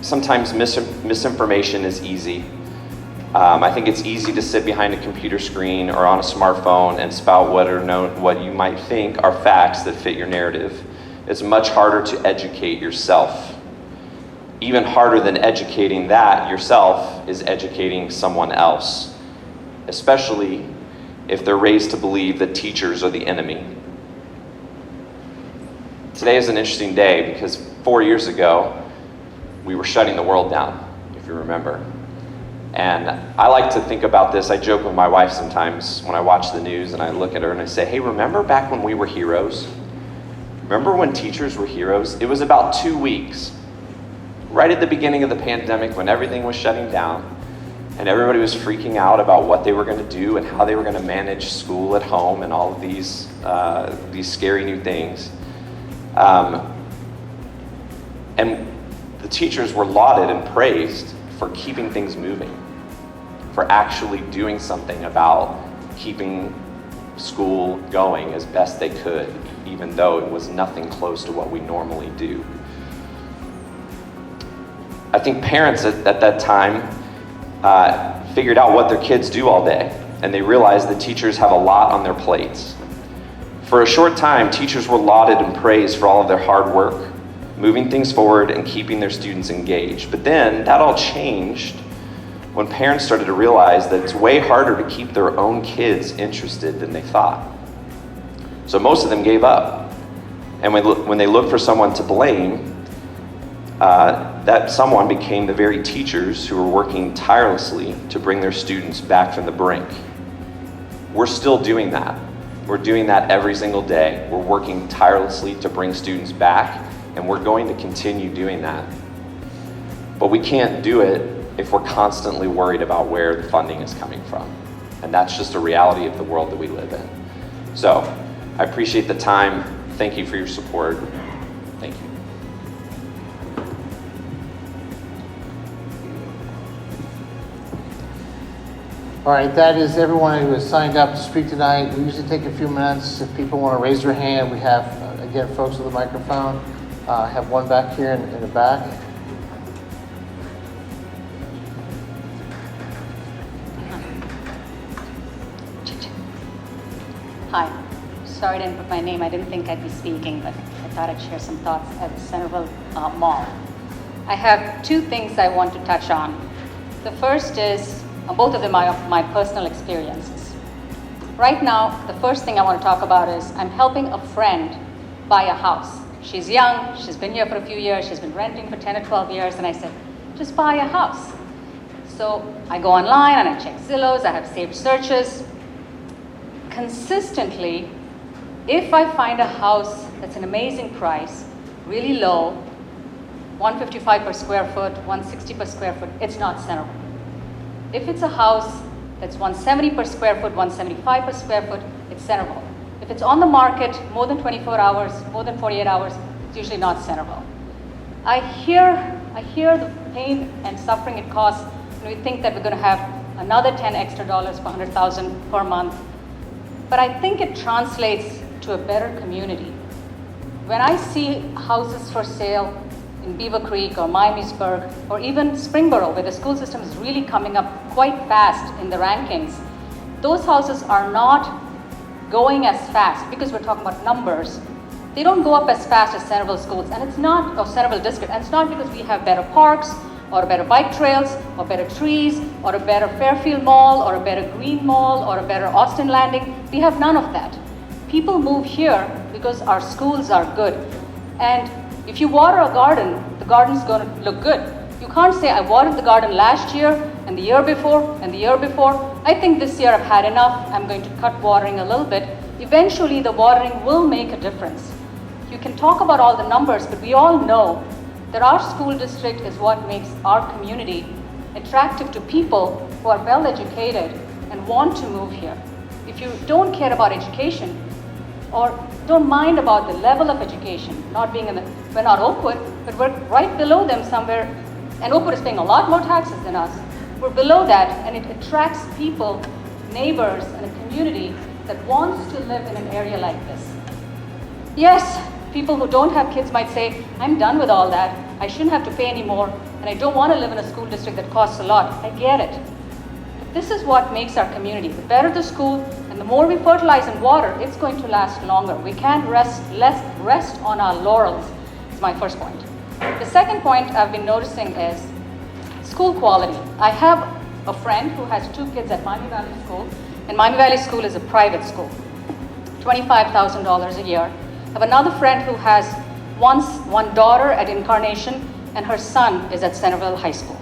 sometimes misinformation is easy. I think it's easy to sit behind a computer screen or on a smartphone and spout what you might think are facts that fit your narrative. It's much harder to educate yourself. Even harder than educating that yourself is educating someone else, especially if they're raised to believe that teachers are the enemy. Today is an interesting day because 4 years ago, we were shutting the world down, if you remember. And I like to think about this. I joke with my wife sometimes when I watch the news and I look at her and I say, hey, remember back when we were heroes? Remember when teachers were heroes? It was about 2 weeks, right at the beginning of the pandemic when everything was shutting down and everybody was freaking out about what they were going to do and how they were going to manage school at home and all of these scary new things. And the teachers were lauded and praised for keeping things moving, for actually doing something about keeping school going as best they could, even though it was nothing close to what we normally do. I think parents at that time figured out what their kids do all day, and they realized that teachers have a lot on their plates. For a short time, teachers were lauded and praised for all of their hard work, moving things forward and keeping their students engaged. But then that all changed when parents started to realize that it's way harder to keep their own kids interested than they thought. So most of them gave up. And when they looked for someone to blame, that someone became the very teachers who were working tirelessly to bring their students back from the brink. We're still doing that. We're doing that every single day. We're working tirelessly to bring students back, and we're going to continue doing that. But we can't do it if we're constantly worried about where the funding is coming from. And that's just a reality of the world that we live in. So I appreciate the time. Thank you for your support. Thank you. All right, that is everyone who has signed up to speak tonight. We usually take a few minutes. If people want to raise their hand, we have, again, folks with a microphone. Have one back here in the back. Hi. Sorry I didn't put my name. I didn't think I'd be speaking, but I thought I'd share some thoughts at the Centerville Mall. I have two things I want to touch on. The first is, both of them are my personal experiences. Right now, the first thing I want to talk about is I'm helping a friend buy a house. She's young, she's been here for a few years, she's been renting for 10 or 12 years, and I said, just buy a house. So I go online and I check Zillows, I have saved searches. Consistently, if I find a house that's an amazing price, really low, 155 per square foot, 160 per square foot, it's not Centerville. If it's a house that's 170 per square foot, 175 per square foot, it's Centerville. If it's on the market more than 24 hours, more than 48 hours, it's usually not Centerville. I hear the pain and suffering it costs when we think that we're going to have another $10 extra per 100,000 per month. But I think it translates to a better community. When I see houses for sale in Beaver Creek or Miamisburg or even Springboro, where the school system is really coming up quite fast in the rankings, those houses are not going as fast because we're talking about numbers. They don't go up as fast as Centerville schools, and it's not, or Centerville district, and it's not because we have better parks or better bike trails or better trees or a better Fairfield Mall or a better Green Mall or a better Austin Landing. We have none of that. People move here because our schools are good. And if you water a garden, the garden's going to look good. You can't say, I watered the garden last year and the year before and the year before. I think this year I've had enough. I'm going to cut watering a little bit. Eventually, the watering will make a difference. You can talk about all the numbers, but we all know that our school district is what makes our community attractive to people who are well educated and want to move here. If you don't care about education or don't mind about the level of education, not being we're not Oakwood, but we're right below them somewhere, and Oakwood is paying a lot more taxes than us. We're below that, and it attracts people, neighbors, and a community that wants to live in an area like this. Yes, people who don't have kids might say, I'm done with all that. I shouldn't have to pay anymore, and I don't want to live in a school district that costs a lot. I get it. But this is what makes our community. The better the school, and the more we fertilize and water, it's going to last longer. We can't rest on our laurels, is my first point. The second point I've been noticing is school quality. I have a friend who has 2 kids at Miami Valley School, and Miami Valley School is a private school, $25,000 a year. I have another friend who has one daughter at Incarnation, and her son is at Centerville High School.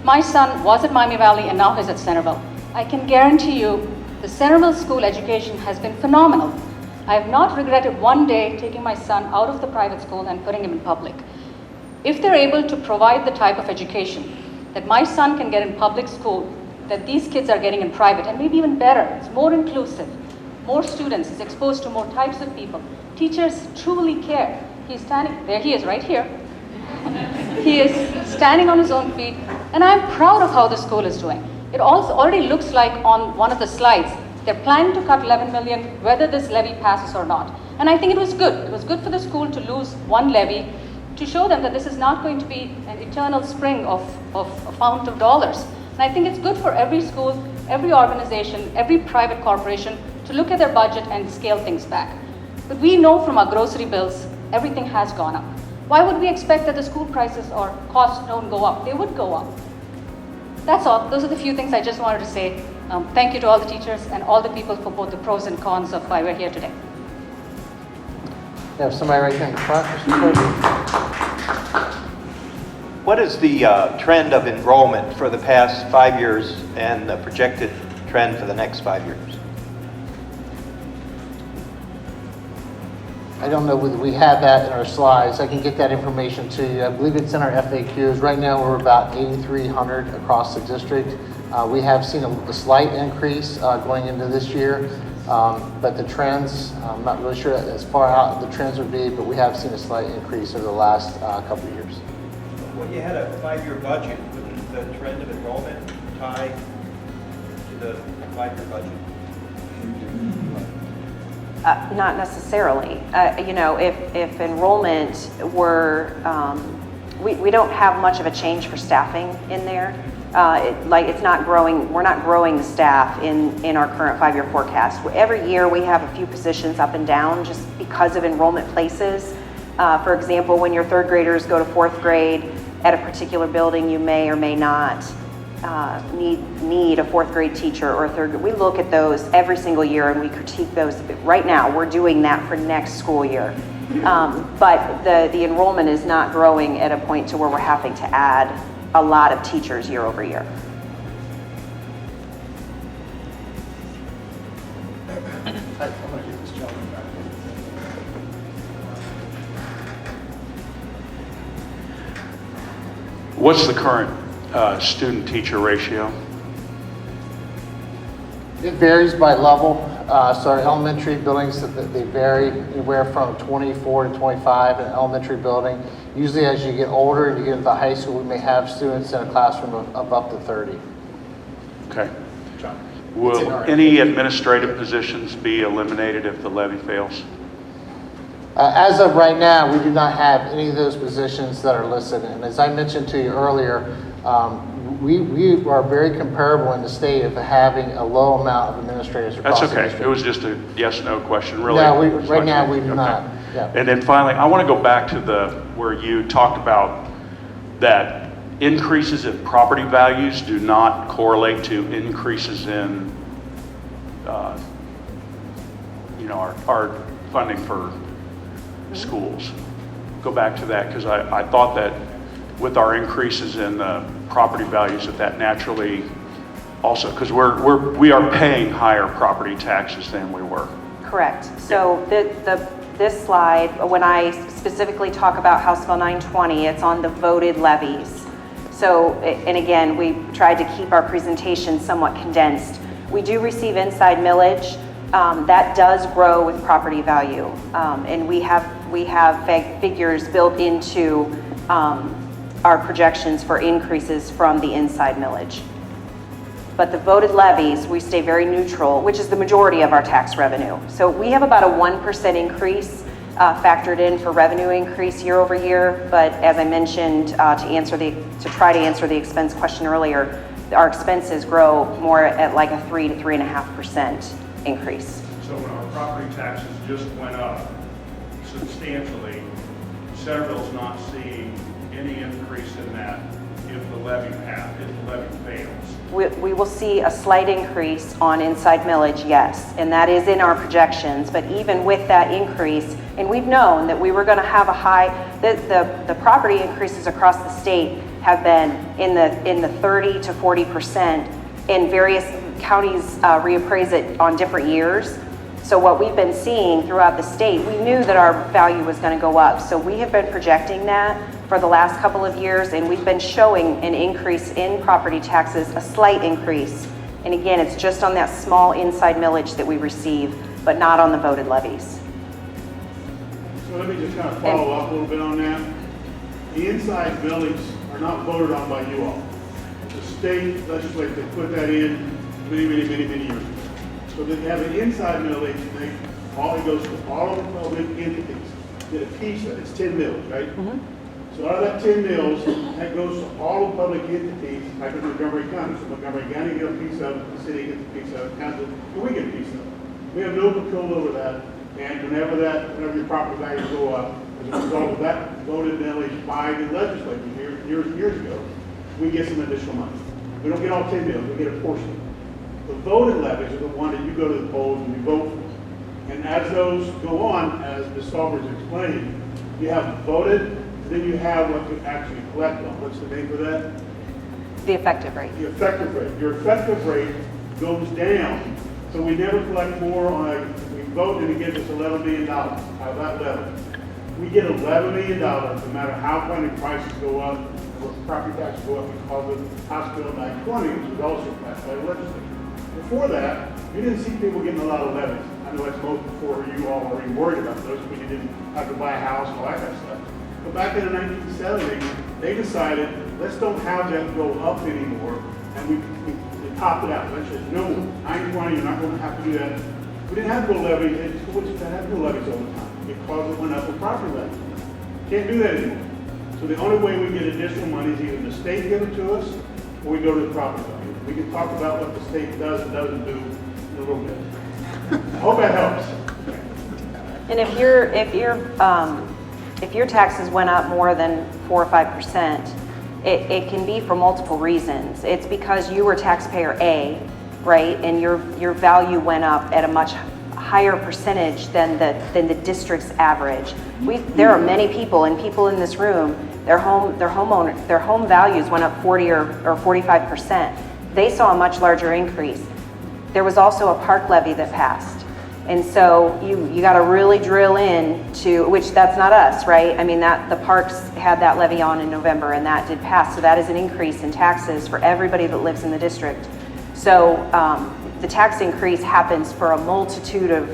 My son was at Miami Valley and now he's at Centerville. I can guarantee you the Centerville school education has been phenomenal. I have not regretted one day taking my son out of the private school and putting him in public. If they're able to provide the type of education that my son can get in public school, that these kids are getting in private, and maybe even better, it's more inclusive, more students, is exposed to more types of people. Teachers truly care. He's standing, there he is right here. He is standing on his own feet, and I'm proud of how the school is doing. It also already looks like on one of the slides, they're planning to cut $11 million, whether this levy passes or not. And I think it was good. It was good for the school to lose one levy to show them that this is not going to be an eternal spring of a fount of dollars. And I think it's good for every school, every organization, every private corporation to look at their budget and scale things back. But we know from our grocery bills, everything has gone up. Why would we expect that the school prices or costs don't go up? They would go up. That's all. Those are the few things I just wanted to say. Thank you to all the teachers and all the people for both the pros and cons of why we're here today. We have somebody right here in the front, Mr. President. What is the trend of enrollment for the past 5 years and the projected trend for the next 5 years? I don't know whether we have that in our slides. I can get that information to you. I believe it's in our FAQs. Right now, we're about 8,300 across the district. We have seen a slight increase going into this year, but the trends, I'm not really sure as far out the trends would be, but we have seen a slight increase over the last couple of years. When you had a 5-year budget, wouldn't the trend of enrollment tie to the 5-year budget? Not necessarily. You know, if enrollment were, we don't have much of a change for staffing in there. It's not growing, we're not growing the staff in our current 5-year forecast. Every year we have a few positions up and down just because of enrollment places. For example, when your 3rd graders go to 4th grade at a particular building, you may or may not need a 4th grade teacher or a 3rd grade. We look at those every single year and we critique those. Right now, we're doing that for next school year. But the enrollment is not growing at a point to where we're having to add a lot of teachers year over year. I'm going to give this gentleman back. What's the current student-teacher ratio? It varies by level. So our elementary buildings, they vary anywhere from 24 to 25 in an elementary building. Usually as you get older and you get into high school, we may have students in a classroom of up to 30. Okay. John. Will any administrative positions be eliminated if the levy fails? As of right now, we do not have any of those positions that are listed. And as I mentioned to you earlier, we are very comparable in the state of having a low amount of administrators across That's the okay. district. It was just a yes/no question, really. No, right now we do Okay. not. Yeah. And then finally, I want to go back to where you talked about that increases in property values do not correlate to increases in, our funding for schools. Go back to that, because I thought that with our increases in property values that naturally also, because we are paying higher property taxes than we were. Correct. So this slide, when I specifically talk about House Bill 920, it's on the voted levies. So, and again, we tried to keep our presentation somewhat condensed. We do receive inside millage. That does grow with property value. And we have figures built into our projections for increases from the inside millage. But the voted levies, we stay very neutral, which is the majority of our tax revenue. So we have about a 1% increase factored in for revenue increase year over year. But as I mentioned, to try to answer the expense question earlier, our expenses grow more at like a 3 to 3.5% increase. So when our property taxes just went up substantially, Centerville's not seeing any increase in that if the levy fails. We will see a slight increase on inside millage, yes, and that is in our projections. But even with that increase, and we've known that we were going to have the property increases across the state have been in the 30 to 40%, and various counties reappraise it on different years. So what we've been seeing throughout the state, we knew that our value was going to go up. So we have been projecting that for the last couple of years, and we've been showing an increase in property taxes, a slight increase. And again, it's just on that small inside millage that we receive, but not on the voted levies. So let me just kind of follow up a little bit on that. The inside millage are not voted on by you all. The state legislature put that in many years ago. So they have an inside millage, it goes to all of the public entities. Get a piece of it, it's 10 mills, right? Mm-hmm. So out of that 10 mills, that goes to all the public entities, like in Montgomery County. So Montgomery County get a piece of it, the city gets a piece of it, council, and we get a piece of it. We have no control over that, and whenever your property values go up, as a result of that voted millage by the legislature years ago, we get some additional money. We don't get all 10 mills, we get a portion. The voted levies are the one that you go to the polls and you vote for. And as those go on, as Ms. Salber's explained, you have voted, then you have what you actually collect on. What's the name for that? The effective rate. The effective rate. Your effective rate goes down. So we never collect more we vote and it gives us $11 million out of that level. We get $11 million no matter how many prices go up, or property taxes go up because of House Bill 920, which was also passed by the legislature. Before that, you didn't see people getting a lot of levies. I know that's most before you all were even worried about those when you didn't have to buy a house and all that kind of stuff. But back in the 1970s, they decided, let's don't have that go up anymore, and we topped it out. Let's just, no, 920, you're not going to have to do that. We didn't have to go levies, we didn't have to go levies all the time because it went up with property values. Can't do that anymore. So the only way we get additional money is either the state give it to us, or we go to the property value. We can talk about what the state does and doesn't do in a little bit. I hope that helps. And if your taxes went up more than 4 or 5%, it can be for multiple reasons. It's because you were taxpayer A, right, and your value went up at a much higher percentage than the district's average. There are many people, and people in this room, their home values went up 40 or 45%. They saw a much larger increase. There was also a park levy that passed. And so you got to really drill in to, which that's not us, right? I mean, the parks had that levy on in November, and that did pass. So that is an increase in taxes for everybody that lives in the district. So the tax increase happens for a multitude of,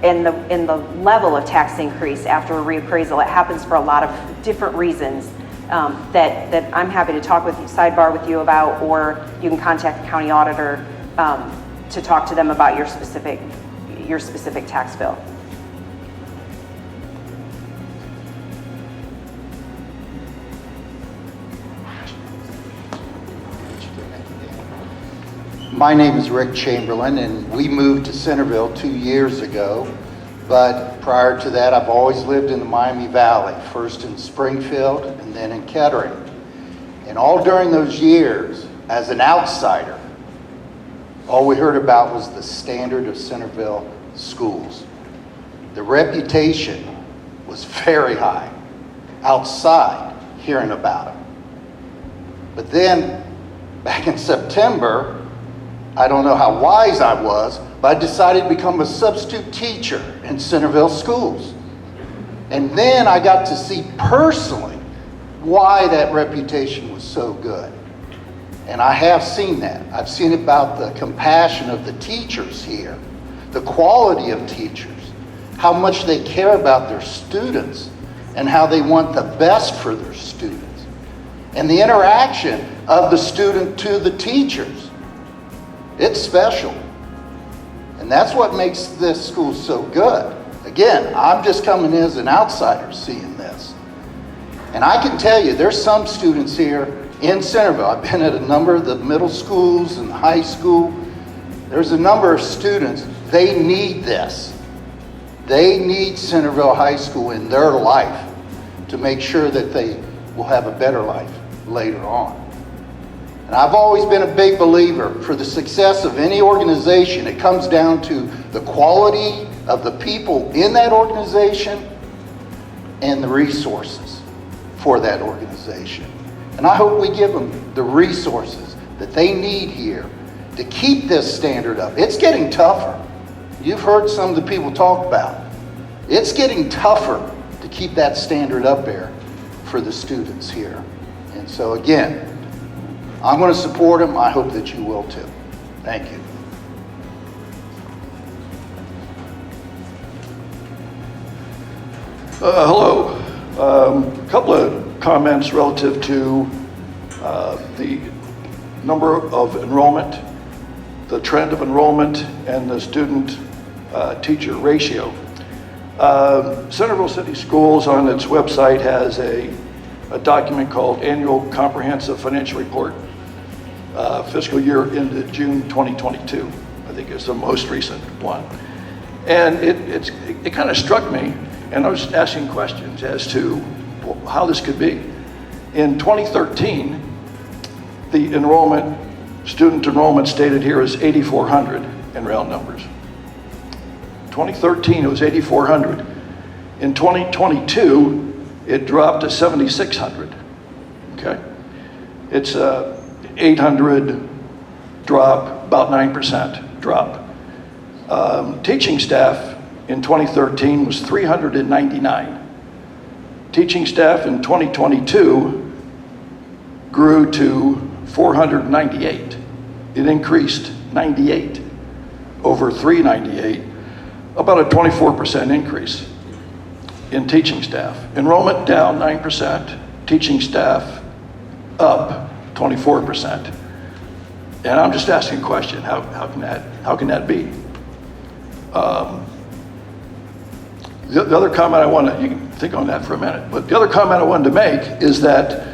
in the level of tax increase after a reappraisal, it happens for a lot of different reasons that I'm happy to talk with you, sidebar with you about, or you can contact the county auditor to talk to them about your specific tax bill. My name is Rick Chamberlain, and we moved to Centerville 2 years ago. But prior to that, I've always lived in the Miami Valley, first in Springfield and then in Kettering. And all during those years, as an outsider, all we heard about was the standard of Centerville schools. The reputation was very high outside hearing about them. But then, back in September, I don't know how wise I was, but I decided to become a substitute teacher in Centerville schools. And then I got to see personally why that reputation was so good. And I have seen that. I've seen about the compassion of the teachers here, the quality of teachers, how much they care about their students, and how they want the best for their students. And the interaction of the student to the teachers. It's special. And that's what makes this school so good. Again, I'm just coming in as an outsider seeing this. And I can tell you, there's some students here in Centerville. I've been at a number of the middle schools and high school. There's a number of students, they need this. They need Centerville High School in their life to make sure that they will have a better life later on. And I've always been a big believer for the success of any organization. It comes down to the quality of the people in that organization and the resources for that organization. And I hope we give them the resources that they need here to keep this standard up. It's getting tougher. You've heard some of the people talk about it. It's getting tougher to keep that standard up there for the students here. And so again, I'm going to support them. I hope that you will too. Thank you. Hello. A couple of comments relative to the number of enrollment, the trend of enrollment, and the student-teacher ratio. Centerville City Schools on its website has a document called Annual Comprehensive Financial Report, fiscal year ended June 2022. I think it's the most recent one. And it kind of struck me, and I was asking questions as to how this could be. In 2013, the student enrollment stated here is 8,400 in round numbers. 2013, it was 8,400. In 2022, it dropped to 7,600, okay? It's 800 drop, about 9% drop. Teaching staff in 2013 was 399. Teaching staff in 2022 grew to 498. It increased 98 over 398, about a 24% increase in teaching staff. Enrollment down 9%, teaching staff up 24%. And I'm just asking a question, how can that be? The other comment you can think on that for a minute, but the other comment I wanted to make is that,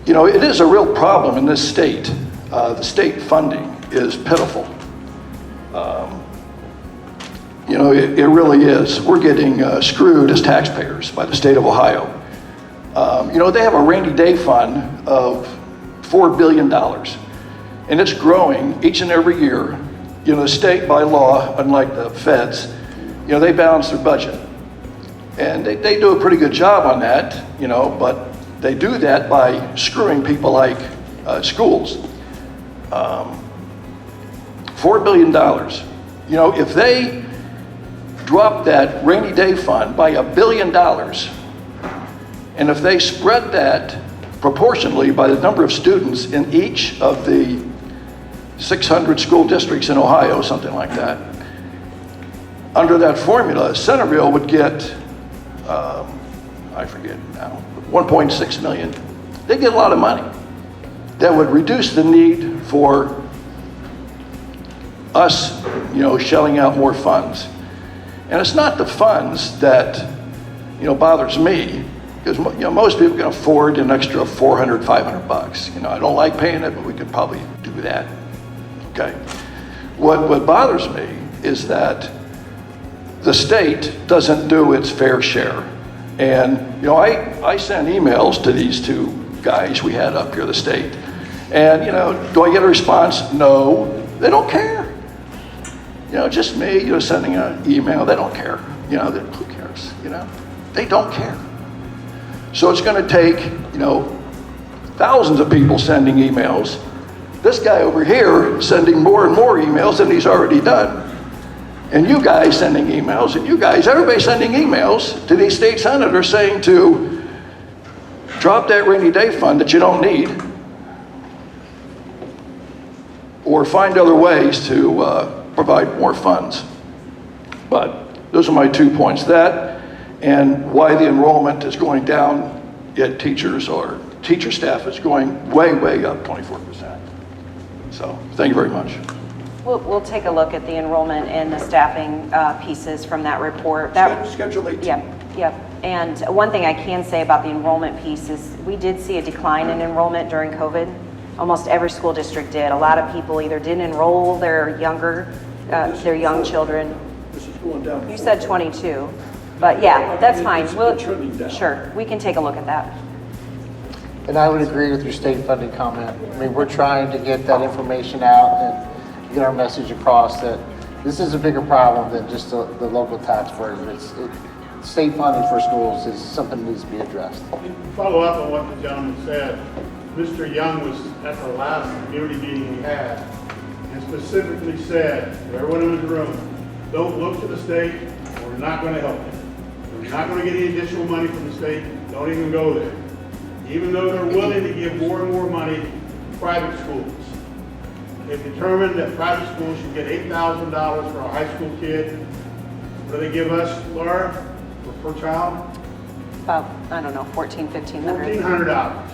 it is a real problem in this state. The state funding is pitiful. It really is. We're getting screwed as taxpayers by the state of Ohio. They have a rainy day fund of $4 billion, and it's growing each and every year. The state by law, unlike the feds, you know, they balance their budget. And they do a pretty good job on that, you know, but they do that by screwing people like schools. $4 billion. You know, if they drop that rainy day fund by $1 billion, and if they spread that proportionally by the number of students in each of the 600 school districts in Ohio, something like that, under that formula, Centerville would get, I forget now, 1.6 million. They get a lot of money. That would reduce the need for us, you know, shelling out more funds. And it's not the funds that, you know, bothers me, because, you know, most people can afford an extra 400, 500 bucks. You know, I don't like paying it, but we could probably do that. Okay. What bothers me is that the state doesn't do its fair share. And, you know, I sent emails to these two guys we had up here, the state. And, you know, do I get a response? No. They don't care. You know, just me, you know, sending an email, they don't care. You know, who cares, you know? They don't care. So it's gonna take, you know, thousands of people sending emails. This guy over here sending more and more emails than he's already done. And you guys sending emails, and you guys, everybody sending emails to these state senators saying to drop that rainy day fund that you don't need, or find other ways to provide more funds. But those are my 2 points. That and why the enrollment is going down, yet teachers or teacher staff is going way, way up 24%. So thank you very much. We'll take a look at the enrollment and the staffing pieces from that report. Schedule 18. Yep. And one thing I can say about the enrollment piece is we did see a decline in enrollment during COVID. Almost every school district did. A lot of people either didn't enroll their young children. This is going down. You said 22, but yeah, that's fine. Sure, we can take a look at that. And I would agree with your state funding comment. I mean, we're trying to get that information out and get our message across that this is a bigger problem than just the local tax burden. State funding for schools is something that needs to be addressed. Follow up on what the gentleman said. Mr. Young was at the last community meeting we had and specifically said to everyone in the room, don't look to the state, we're not going to help you. We're not going to get any additional money from the state, don't even go there. Even though they're willing to give more and more money to private schools. They've determined that private schools should get $8,000 for a high school kid. What do they give us, Laura, per child? About, I don't know, $1,400, $1,500. $1,400.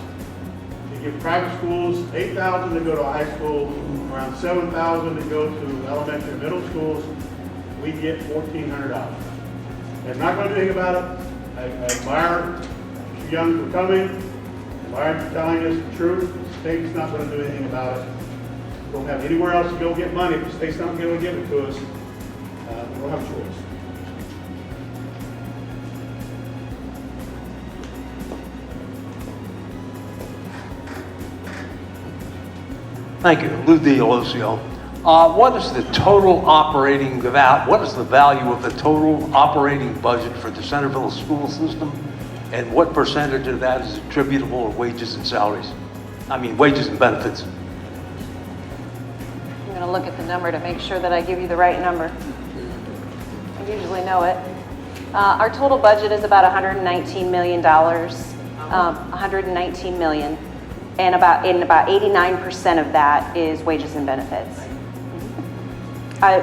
You give private schools $8,000 to go to high school, around $7,000 to go to elementary and middle schools. We get $1,400. I'm not going to do anything about it. I admire Mr. Young for coming. I admire him for telling us the truth. The state's not going to do anything about it. We don't have anywhere else to go get money. If the state's not going to give it to us, we don't have a choice. Thank you. Lou D'Alessio. What is the total operating, what is the value of the total operating budget for the Centerville school system? And what percentage of that is attributable to wages and salaries? I mean, wages and benefits. I'm going to look at the number to make sure that I give you the right number. I usually know it. Our total budget is about $119 million. $119 million. And about 89% of that is wages and benefits.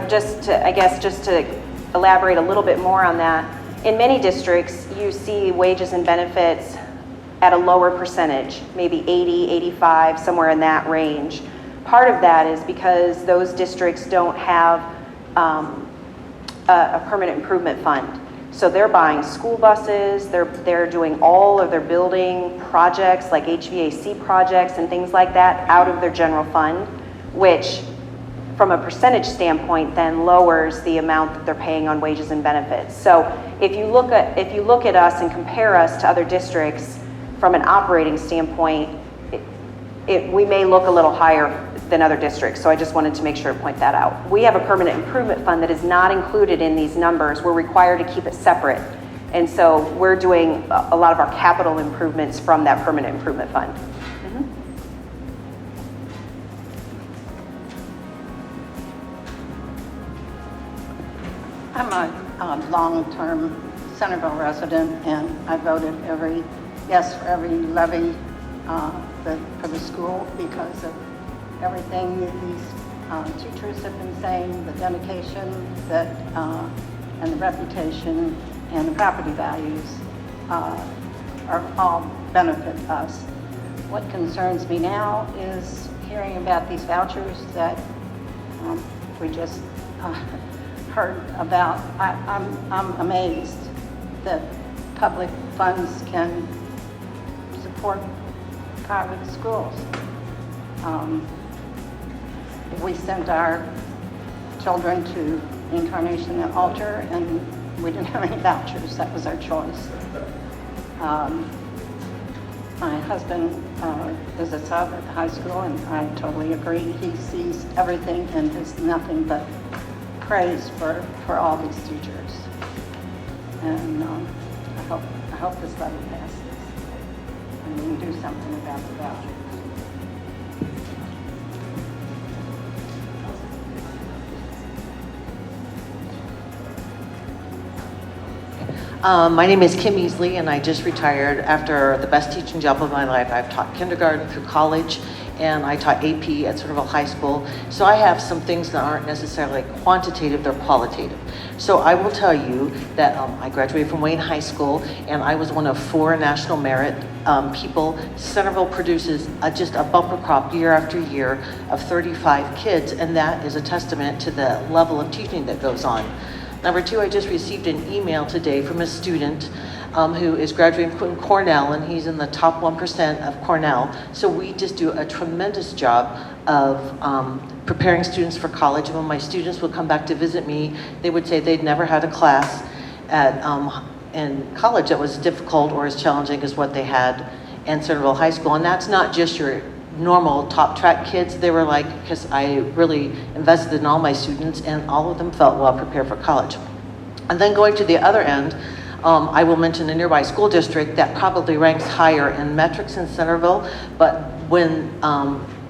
Just to elaborate a little bit more on that, in many districts, you see wages and benefits at a lower percentage, maybe 80, 85, somewhere in that range. Part of that is because those districts don't have a permanent improvement fund. So they're buying school buses, they're doing all of their building projects like HVAC projects and things like that out of their general fund, which from a percentage standpoint then lowers the amount that they're paying on wages and benefits. So if you look at us and compare us to other districts from an operating standpoint, we may look a little higher than other districts. So I just wanted to make sure to point that out. We have a permanent improvement fund that is not included in these numbers. We're required to keep it separate. And so we're doing a lot of our capital improvements from that permanent improvement fund. I'm a long-term Centerville resident, and I voted yes for every levy for the school because of everything that these teachers have been saying, the dedication and the reputation and the property values are all benefit us. What concerns me now is hearing about these vouchers that we just heard about. I'm amazed that public funds can support private schools. We sent our children to Incarnation and Altar, and we didn't have any vouchers. That was our choice. My husband is a sub at the high school, and I totally agree. He sees everything and has nothing but praise for all these teachers. And I hope this levy passes, and we can do something about the vouchers. My name is Kim Easley, and I just retired after the best teaching job of my life. I've taught kindergarten through college, and I taught AP at Centerville High School. So I have some things that aren't necessarily quantitative, they're qualitative. So I will tell you that I graduated from Wayne High School, and I was one of 4 national merit people. Centerville produces just a bumper crop year after year of 35 kids, and that is a testament to the level of teaching that goes on. Number 2, I just received an email today from a student who is graduating from Cornell, and he's in the top 1% of Cornell. So we just do a tremendous job of preparing students for college. And when my students would come back to visit me, they would say they'd never had a class in college that was difficult or as challenging as what they had in Centerville High School. And that's not just your normal top track kids. They were like, because I really invested in all my students, and all of them felt well prepared for college. And then going to the other end, I will mention a nearby school district that probably ranks higher in metrics in Centerville, but when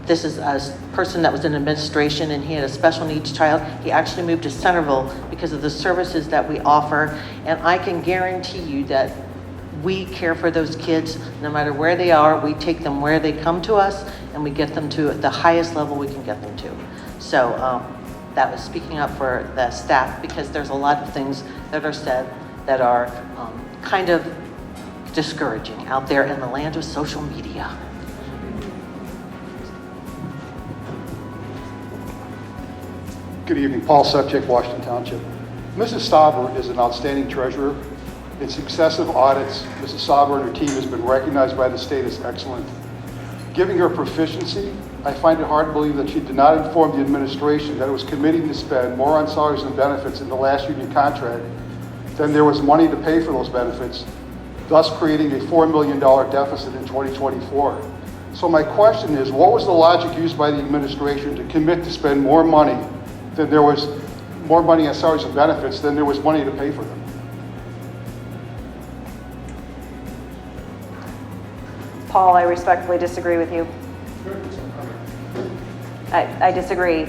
this is a person that was in administration and he had a special needs child, he actually moved to Centerville because of the services that we offer. And I can guarantee you that we care for those kids no matter where they are. We take them where they come to us, and we get them to the highest level we can get them to. So that was speaking up for the staff, because there's a lot of things that are said that are kind of discouraging out there in the land of social media. Good evening, Paul Sepchik, Washington Township. Mrs. Sauber is an outstanding treasurer. In successive audits, Mrs. Sauber and her team has been recognized by the state as excellent. Given her proficiency, I find it hard to believe that she did not inform the administration that it was committing to spend more on salaries and benefits in the last union contract than there was money to pay for those benefits, thus creating a $4 million deficit in 2024. So my question is, what was the logic used by the administration to commit to spend more money than there was more money on salaries and benefits than there was money to pay for them? Paul, I respectfully disagree with you. I disagree.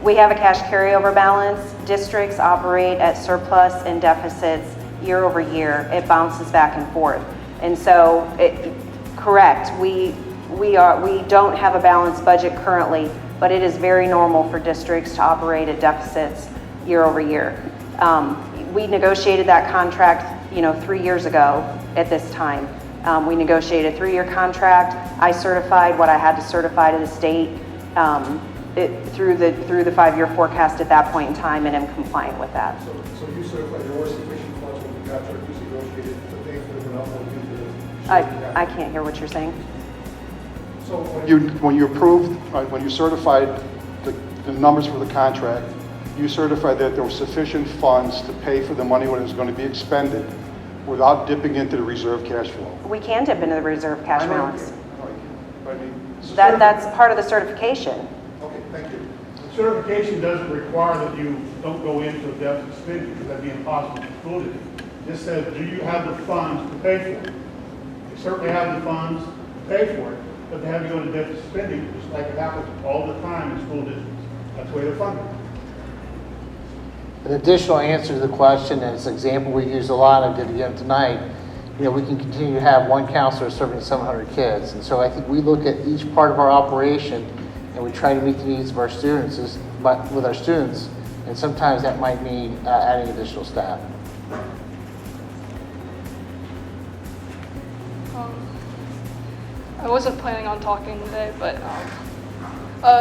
We have a cash carryover balance. Districts operate at surplus and deficits year over year. It bounces back and forth. And so, correct, we don't have a balanced budget currently, but it is very normal for districts to operate at deficits year over year. We negotiated that contract, 3 years ago at this time. We negotiated a 3-year contract. I certified what I had to certify to the state through the 5-year forecast at that point in time, and am compliant with that. So you certified there were sufficient funds when the contract was negotiated to pay for the Monroe due to I can't hear what you're saying. So when you certified the numbers for the contract, you certified that there were sufficient funds to pay for the money when it was going to be expended without dipping into the reserve cash flow. We can dip into the reserve cash balance. But I mean, That's part of the certification. Okay, thank you. The certification doesn't require that you don't go into a deficit spending, because that'd be impossible for school to do. This says, do you have the funds to pay for it? They certainly have the funds to pay for it, but they have to go into deficit spending, just like it happens all the time in school districts. That's the way they're funded. An additional answer to the question, and it's an example we use a lot, I did again tonight, we can continue to have one counselor serving 700 kids. And so I think we look at each part of our operation and we try to meet the needs of our students with our students. And sometimes that might mean adding additional staff. I wasn't planning on talking today, but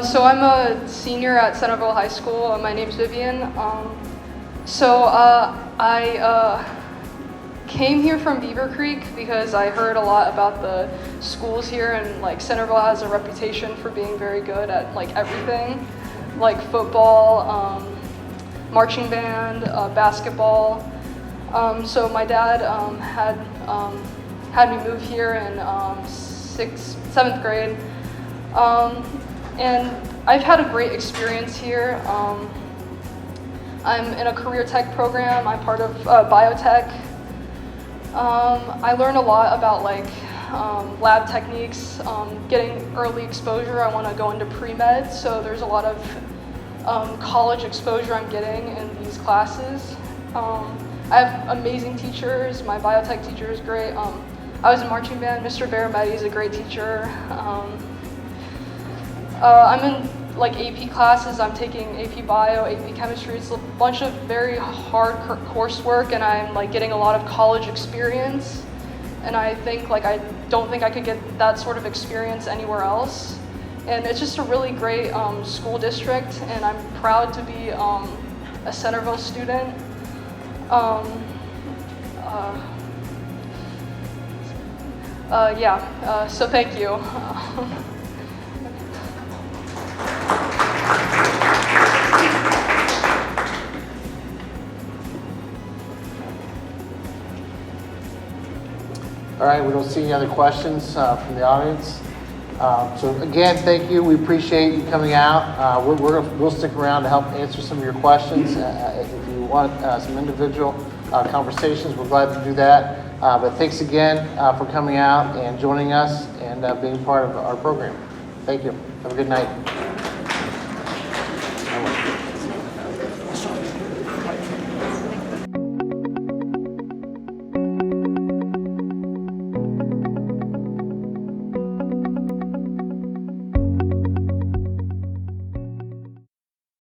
so I'm a senior at Centerville High School. My name's Vivian. I came here from Beaver Creek because I heard a lot about the schools here, and like Centerville has a reputation for being very good at like everything, like football, marching band, basketball. So my dad had me move here in 7th grade, and I've had a great experience here. I'm in a career tech program. I'm part of biotech. I learned a lot about like lab techniques, getting early exposure. I want to go into pre-med, so there's a lot of college exposure I'm getting in these classes. I have amazing teachers. My biotech teacher is great. I was in marching band. Mr. Barametti is a great teacher. I'm in like AP classes. I'm taking AP Bio, AP Chemistry. It's a bunch of very hard coursework, and I'm like getting a lot of college experience. And I think I don't think I could get that sort of experience anywhere else. And it's just a really great school district, and I'm proud to be a Centerville student. So thank you. All right, we don't see any other questions from the audience. So again, thank you. We appreciate you coming out. We'll stick around to help answer some of your questions. If you want some individual conversations, we're glad to do that. But thanks again for coming out and joining us and being part of our program. Thank you. Have a good night.